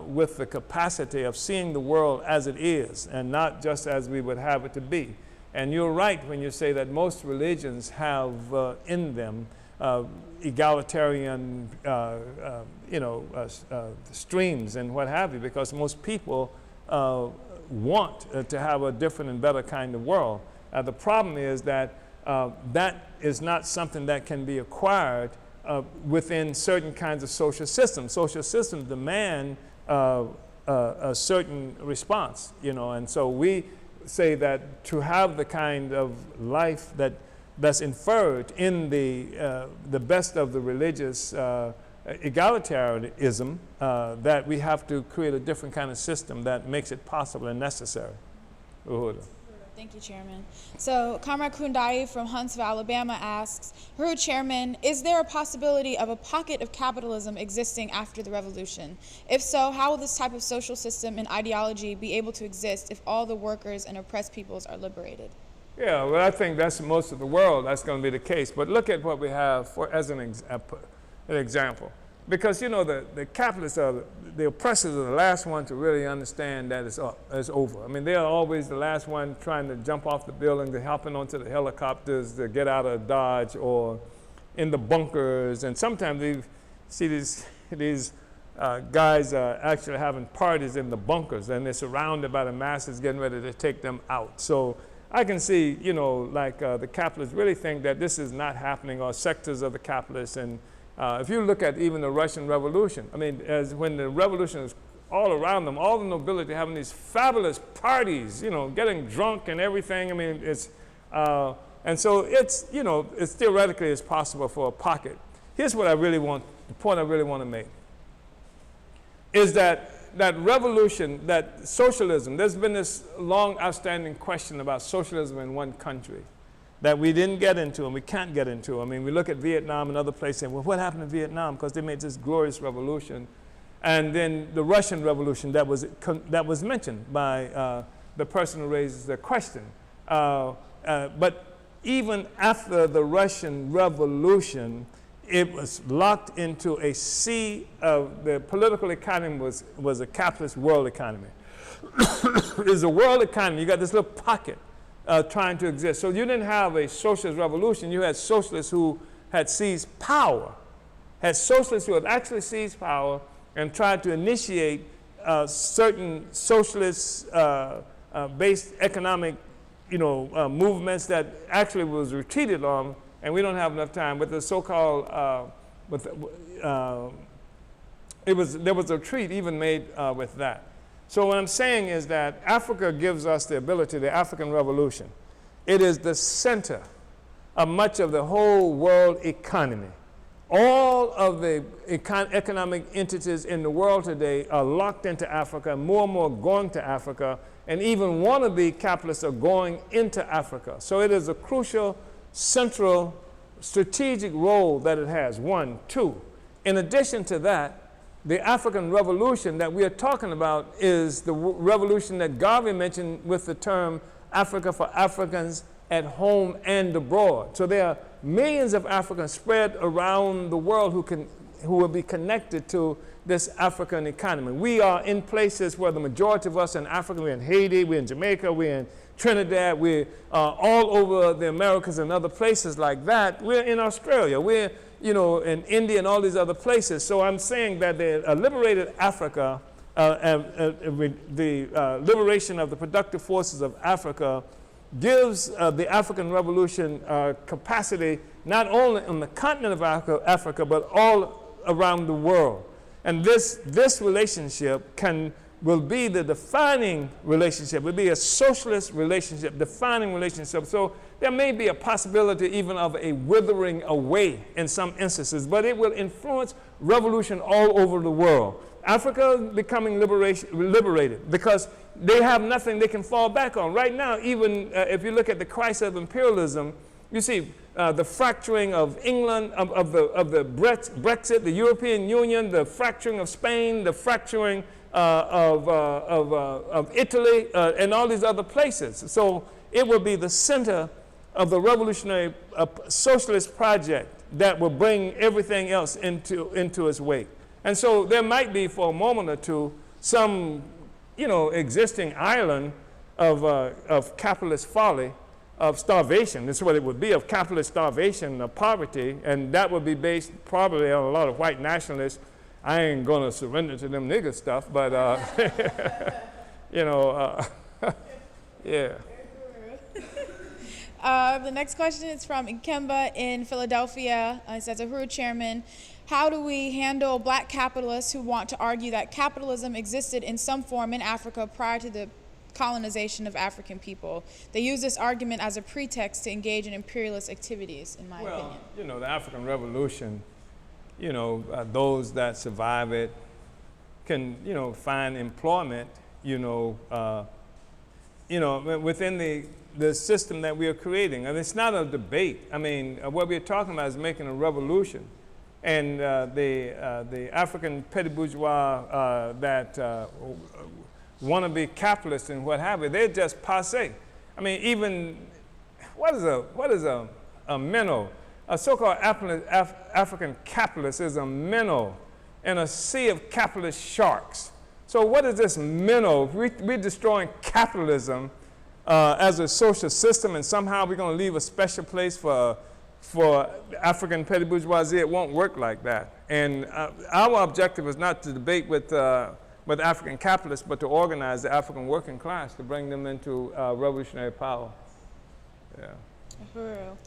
Speaker 1: with the capacity of seeing the world as it is and not just as we would have it to be. And you're right when you say that most religions have in them egalitarian, streams and what have you, because most people want to have a different and better kind of world. The problem is that that is not something that can be acquired within certain kinds of social systems. Social systems demand a certain response, and so we say that to have the kind of life that's inferred in the best of the religious egalitarianism, that we have to create a different kind of system that makes it possible and necessary. Uhuru.
Speaker 2: Thank you, Chairman. So Comrade Kundai from Huntsville, Alabama asks, Uhuru Chairman, is there a possibility of a pocket of capitalism existing after the revolution? If so, how will this type of social system and ideology be able to exist if all the workers and oppressed peoples are liberated?
Speaker 1: Yeah, well, I think that's most of the world, that's going to be the case. But look at what we have as an example. Because, the capitalists the oppressors are the last one to really understand that it's over. I mean, they are always the last one trying to jump off the building, to hopping onto the helicopters to get out of Dodge or in the bunkers. And sometimes you see these guys actually having parties in the bunkers, and they're surrounded by the masses getting ready to take them out. So I can see, the capitalists really think that this is not happening, or sectors of the capitalists. And if you look at even the Russian Revolution, I mean, when the revolution is all around them, all the nobility having these fabulous parties, getting drunk and everything. I mean, it's, and so it's, it's theoretically it's possible for a pocket. Here's what the point I really want to make, is that revolution, that socialism, there's been this long outstanding question about socialism in one country that we didn't get into and we can't get into. I mean, we look at Vietnam and other places and, well, what happened in Vietnam? Because they made this glorious revolution. And then the Russian Revolution that was mentioned by the person who raises the question. But even after the Russian Revolution, it was locked into a sea of the political economy was a capitalist world economy. It was a world economy. You got this little pocket trying to exist. So you didn't have a socialist revolution. You had socialists who had seized power, had socialists who had actually seized power and tried to initiate certain socialist based economic movements that actually was retreated on and we don't have enough time, but the so-called, there was a treaty even made with that. So what I'm saying is that Africa gives us the ability, the African Revolution. It is the center of much of the whole world economy. All of the economic entities in the world today are locked into Africa, more and more going to Africa, and even wannabe capitalists are going into Africa. So it is a crucial, central, strategic role that it has, 1. 2, in addition to that, the African Revolution that we are talking about is the revolution that Garvey mentioned with the term Africa for Africans at home and abroad. So there are millions of Africans spread around the world who will be connected to this African economy. We are in places where the majority of us in Africa, we're in Haiti, we're in Jamaica, we're in Trinidad, we're all over the Americas and other places like that. We're in Australia, we're in India and all these other places. So I'm saying that the liberated Africa, the liberation of the productive forces of Africa gives the African Revolution capacity not only on the continent of Africa, but all around the world. And this relationship will be the defining relationship, will be a socialist relationship, defining relationship. So there may be a possibility even of a withering away in some instances, but it will influence revolution all over the world. Africa becoming liberated because they have nothing they can fall back on. Right now, even if you look at the crisis of imperialism, you see the fracturing of England, of the Brexit, the European Union, the fracturing of Spain, the fracturing of Italy, and all these other places. So it will be the center of the revolutionary socialist project that will bring everything else into its wake. And so there might be, for a moment or two, some, existing island of capitalist folly, of starvation. This is what it would be, of capitalist starvation, of poverty, and that would be based probably on a lot of white nationalists. I ain't going to surrender to them nigger stuff, but, yeah.
Speaker 2: The next question is from Ikemba in Philadelphia. It says, Uhuru Chairman, how do we handle black capitalists who want to argue that capitalism existed in some form in Africa prior to the colonization of African people? They use this argument as a pretext to engage in imperialist activities, in my opinion.
Speaker 1: Well, the African Revolution, those that survive it can, find employment, within the system that we are creating. And it's not a debate. I mean, what we're talking about is making a revolution. And the African petty bourgeois that want to be capitalists and what have you, they're just passé. I mean, even, what is a minnow? A so-called African capitalist is a minnow in a sea of capitalist sharks. So what is this minnow? We're destroying capitalism as a social system, and somehow we're going to leave a special place for African petty bourgeoisie. It won't work like that. And our objective is not to debate with African capitalists, but to organize the African working class, to bring them into revolutionary power. Yeah.
Speaker 2: Uhuru.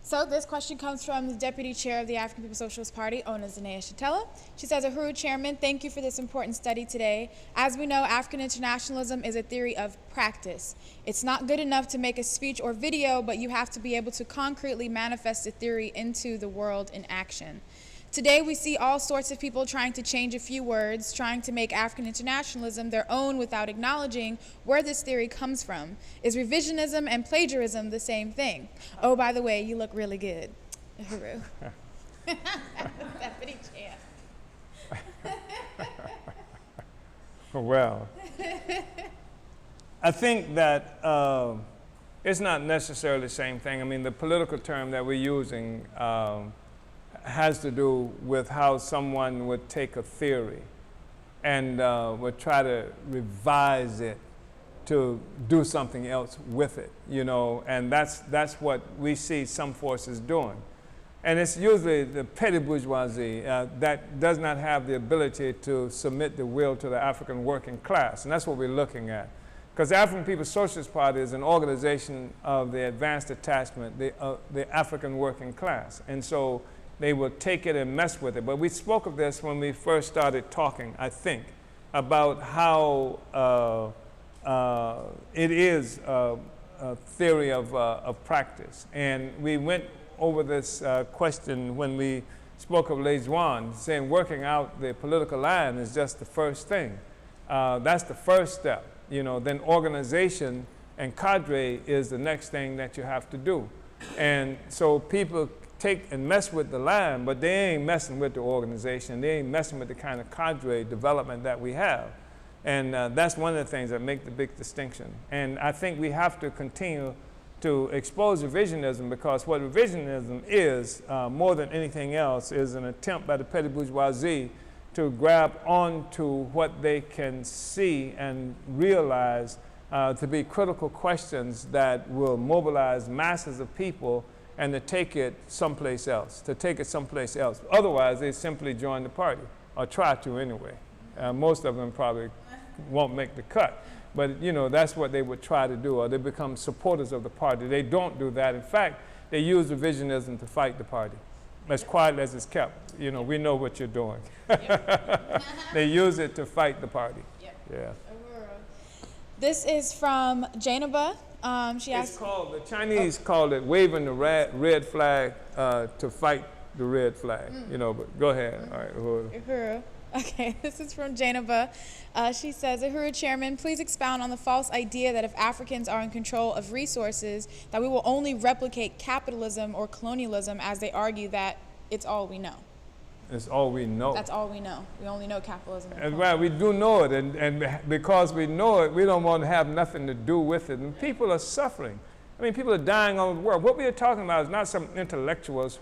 Speaker 2: So this question comes from the Deputy Chair of the African People's Socialist Party, Yeshitela. She says, Uhuru Chairman, thank you for this important study today. As we know, African internationalism is a theory of practice. It's not good enough to make a speech or video, but you have to be able to concretely manifest the theory into the world in action. Today, we see all sorts of people trying to change a few words, trying to make African internationalism their own without acknowledging where this theory comes from. Is revisionism and plagiarism the same thing? Oh, by the way, you look really good. Uhuru. Deputy Chair.
Speaker 1: Well, I think that it's not necessarily the same thing. I mean, the political term that we're using has to do with how someone would take a theory and would try to revise it to do something else with it, and that's what we see some forces doing. And it's usually the petty bourgeoisie that does not have the ability to submit the will to the African working class, and that's what we're looking at. because the African People's Socialist Party is an organization of the Advanced Detachment, the African working class. And so they will take it and mess with it. But we spoke of this when we first started talking, I think, about how it is a theory of practice. And we went over this question when we spoke of Lejuan, saying working out the political line is just the first thing. That's the first step. You know, then organization and cadre is the next thing that you have to do. And so people take and mess with the line, but they ain't messing with the organization. They ain't messing with the kind of cadre development that we have. And that's one of the things that make the big distinction. And I think we have to continue to expose revisionism, because what revisionism is, more than anything else, is an attempt by the petty bourgeoisie to grab onto what they can see and realize to be critical questions that will mobilize masses of people and to take it someplace else, Otherwise, they simply join the party, or try to anyway. Most of them probably won't make the cut. But, you know, that's what they would try to do, or they become supporters of the party. They don't do that. In fact, they use revisionism to fight the party. As quiet as it's kept, you know, we know what you're doing. Yep. They use it to fight the party. Yep. Yeah.
Speaker 2: This is from Janaba. She asked.
Speaker 1: It's called, the Chinese call it waving the red flag to fight the red flag. You know, but go ahead. All right,
Speaker 2: Uhuru. Okay, this is from Janaba. She says, Uhuru Chairman, please expound on the false idea that if Africans are in control of resources, that we will only replicate capitalism or colonialism, as they argue that it's all we know.
Speaker 1: It's all we know.
Speaker 2: That's all we know. We only know capitalism.
Speaker 1: And right, we do know it, and because we know it, we don't want to have nothing to do with it. And people are suffering. I mean, people are dying all over the world. What we are talking about is not some intellectuals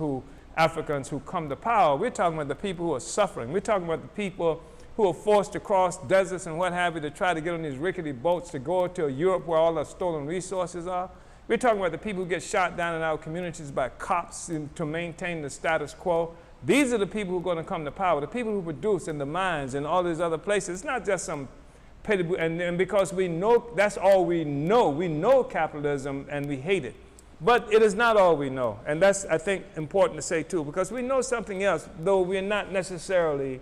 Speaker 1: Africans who come to power. We're talking about the people who are suffering. We're talking about the people who are forced to cross deserts and what have you to try to get on these rickety boats to go to Europe where all the stolen resources are. We're talking about the people who get shot down in our communities by cops to maintain the status quo. These are the people who are going to come to power, the people who produce in the mines and all these other places. It's not just some petty, and because we know, that's all we know. We know capitalism and we hate it. But it is not all we know. And that's, I think, important to say too, because we know something else, though we're not necessarily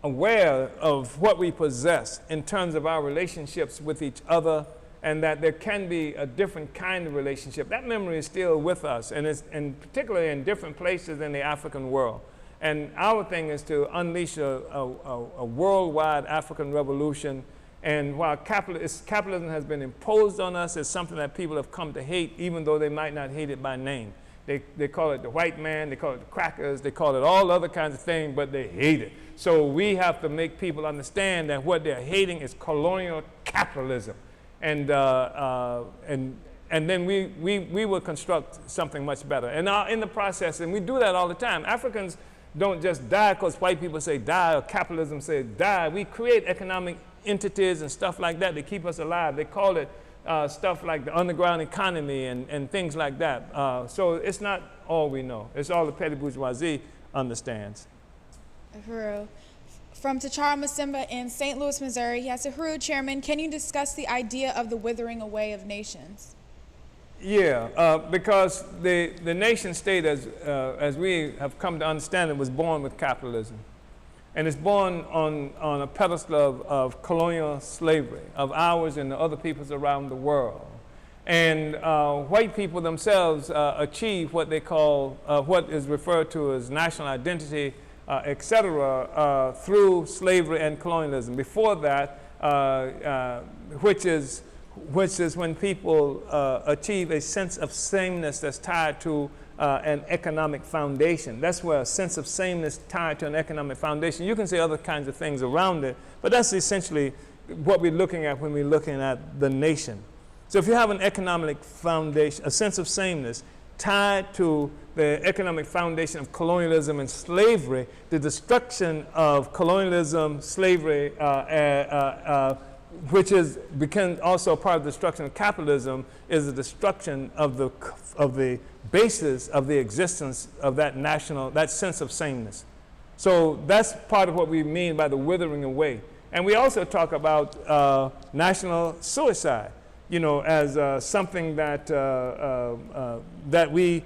Speaker 1: aware of what we possess in terms of our relationships with each other, and that there can be a different kind of relationship. That memory is still with us, and particularly in different places in the African world. And our thing is to unleash a worldwide African revolution. And while capitalism has been imposed on us, it's something that people have come to hate, even though they might not hate it by name. They call it the white man, they call it the crackers, they call it all other kinds of things, but they hate it. So we have to make people understand that what they're hating is colonial capitalism. And then we will construct something much better. And in the process, and we do that all the time, Africans don't just die because white people say die or capitalism says die. We create economic entities and stuff like that that keep us alive. They call it stuff like the underground economy and things like that. So it's not all we know. It's all the petty bourgeoisie understands.
Speaker 2: Uhuru. From Tachara Masimba in St. Louis, Missouri, he asked, Uhuru Chairman, can you discuss the idea of the withering away of nations?
Speaker 1: Yeah, because the nation state, as we have come to understand it, was born with capitalism. And it's born on a pedestal of colonial slavery, of ours and the other peoples around the world. And white people themselves achieve what they call, what is referred to as national identity, etc., through slavery and colonialism. Before that, which is when people achieve a sense of sameness that's tied to an economic foundation. That's where a sense of sameness tied to an economic foundation. You can say other kinds of things around it, but that's essentially what we're looking at when we're looking at the nation. So if you have an economic foundation, a sense of sameness tied to the economic foundation of colonialism and slavery, the destruction of colonialism, slavery, which became also part of the destruction of capitalism, is the destruction of the basis of the existence of that sense of sameness. So that's part of what we mean by the withering away. And we also talk about national suicide, you know, as something that, that we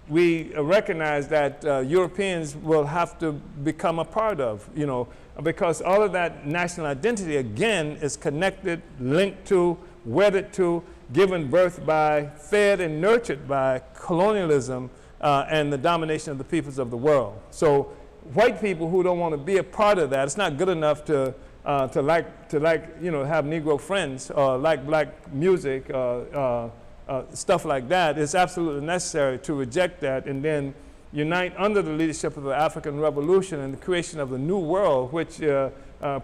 Speaker 1: recognize that Europeans will have to become a part of, you know, because all of that national identity, again, is connected, linked to, wedded to, given birth by, fed and nurtured by colonialism and the domination of the peoples of the world. So white people who don't want to be a part of that, it's not good enough to like, you know, have Negro friends or like black music, stuff like that. It's absolutely necessary to reject that and then unite under the leadership of the African Revolution and the creation of the New World, which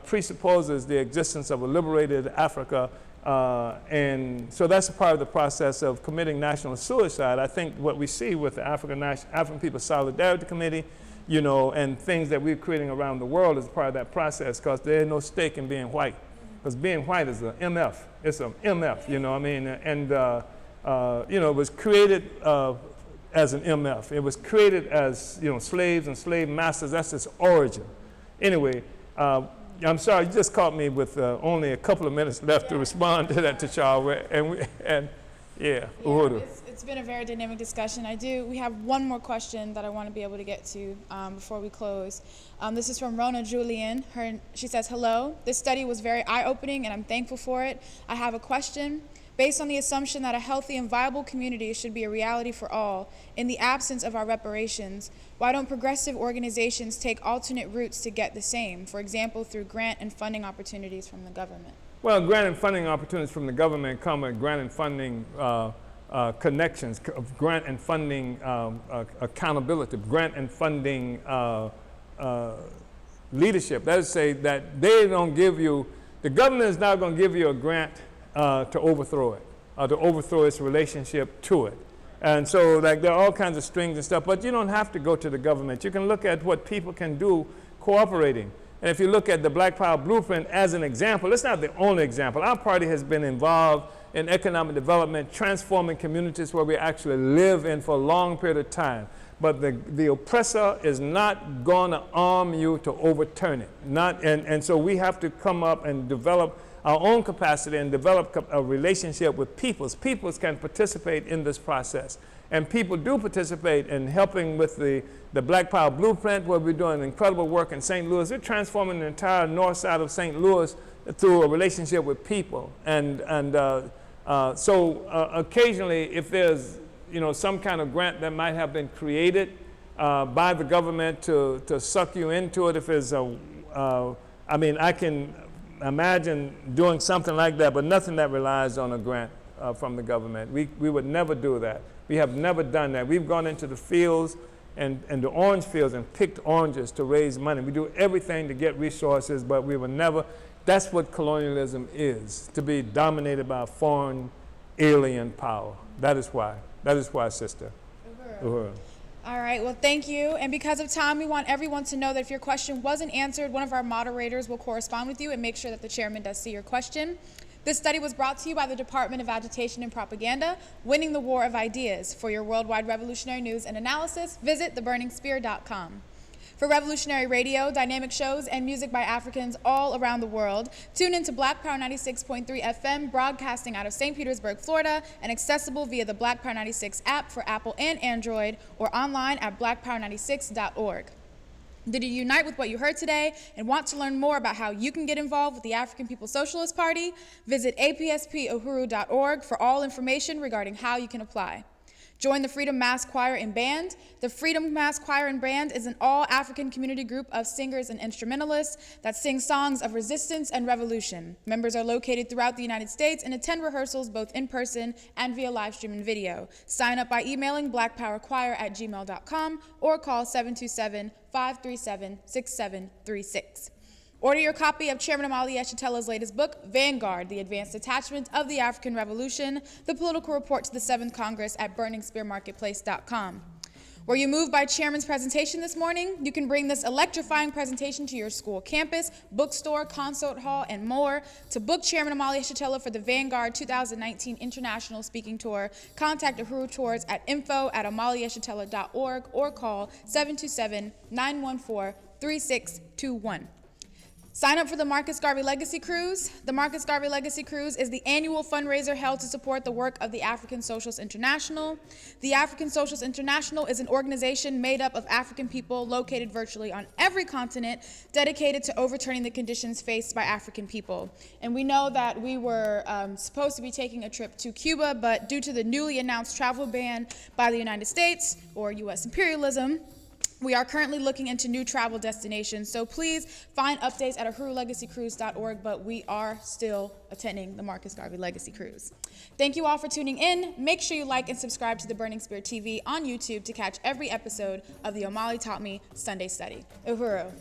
Speaker 1: presupposes the existence of a liberated Africa. And so that's a part of the process of committing national suicide. I think what we see with the African People's Solidarity Committee, you know, and things that we're creating around the world is part of that process, because there is no stake in being white. Because being white is an MF. It's an MF, you know what I mean? And, you know, it was created as an MF. It was created as, you know, slaves and slave masters. That's its origin. Anyway, I'm sorry, you just caught me with only a couple of minutes left to respond to that, T'Challa. Uhuru.
Speaker 2: It's been a very dynamic discussion. We have one more question that I want to be able to get to before we close. This is from Rona Julian. She says, hello, this study was very eye-opening and I'm thankful for it. I have a question. Based on the assumption that a healthy and viable community should be a reality for all, in the absence of our reparations, why don't progressive organizations take alternate routes to get the same, for example, through grant and funding opportunities from the government?
Speaker 1: Well, grant and funding opportunities from the government come with grant and funding connections, grant and funding accountability, grant and funding leadership. That is to say that they don't give you, the government is not going to give you a grant to overthrow it, to overthrow its relationship to it. And so like there are all kinds of strings and stuff, but you don't have to go to the government. You can look at what people can do cooperating. And if you look at the Black Power Blueprint as an example, it's not the only example. Our party has been involved in economic development, transforming communities where we actually live in for a long period of time. But the oppressor is not going to arm you to overturn it. And so we have to come up and develop our own capacity and develop a relationship with peoples. Peoples can participate in this process. And people do participate in helping with the Black Power Blueprint, where we're doing incredible work in St. Louis. We're transforming the entire north side of St. Louis through a relationship with people. So occasionally, if there's some kind of grant that might have been created by the government to suck you into it, if it's I can imagine doing something like that, but nothing that relies on a grant from the government. We would never do that. We have never done that. We've gone into the fields and the orange fields and picked oranges to raise money. We do everything to get resources, but we will never. That's what colonialism is, to be dominated by a foreign alien power. That is why. That is why, sister. Uhuru.
Speaker 2: All right, well, thank you. And because of time, we want everyone to know that if your question wasn't answered, one of our moderators will correspond with you and make sure that the chairman does see your question. This study was brought to you by the Department of Agitation and Propaganda, Winning the War of Ideas. For your worldwide revolutionary news and analysis, visit theburningspear.com. For revolutionary radio, dynamic shows, and music by Africans all around the world, tune into Black Power 96.3 FM, broadcasting out of St. Petersburg, Florida, and accessible via the Black Power 96 app for Apple and Android, or online at blackpower96.org. Did you unite with what you heard today and want to learn more about how you can get involved with the African People's Socialist Party? Visit apspuhuru.org for all information regarding how you can apply. Join the Freedom Mass Choir and Band. The Freedom Mass Choir and Band is an all-African community group of singers and instrumentalists that sing songs of resistance and revolution. Members are located throughout the United States and attend rehearsals both in person and via live stream and video. Sign up by emailing blackpowerchoir@gmail.com or call 727-537-6736. Order your copy of Chairman Omali Yeshitela's latest book, Vanguard, The Advanced Detachment of the African Revolution, the political report to the 7th Congress at burningspearmarketplace.com. Were you moved by Chairman's presentation this morning? You can bring this electrifying presentation to your school campus, bookstore, concert hall, and more. To book Chairman Omali Yeshitela for the Vanguard 2019 International Speaking Tour, contact Uhuru Tours at info@omaliyeshitela.org or call 727-914-3621. Sign up for the Marcus Garvey Legacy Cruise. The Marcus Garvey Legacy Cruise is the annual fundraiser held to support the work of the African Socialist International. The African Socialist International is an organization made up of African people located virtually on every continent, dedicated to overturning the conditions faced by African people. And we know that we were supposed to be taking a trip to Cuba, but due to the newly announced travel ban by the United States, or U.S. imperialism, we are currently looking into new travel destinations, so please find updates at uhurulegacycruise.org, but we are still attending the Marcus Garvey Legacy Cruise. Thank you all for tuning in. Make sure you like and subscribe to the Burning Spear TV on YouTube to catch every episode of the Omali Taught Me Sunday Study. Uhuru.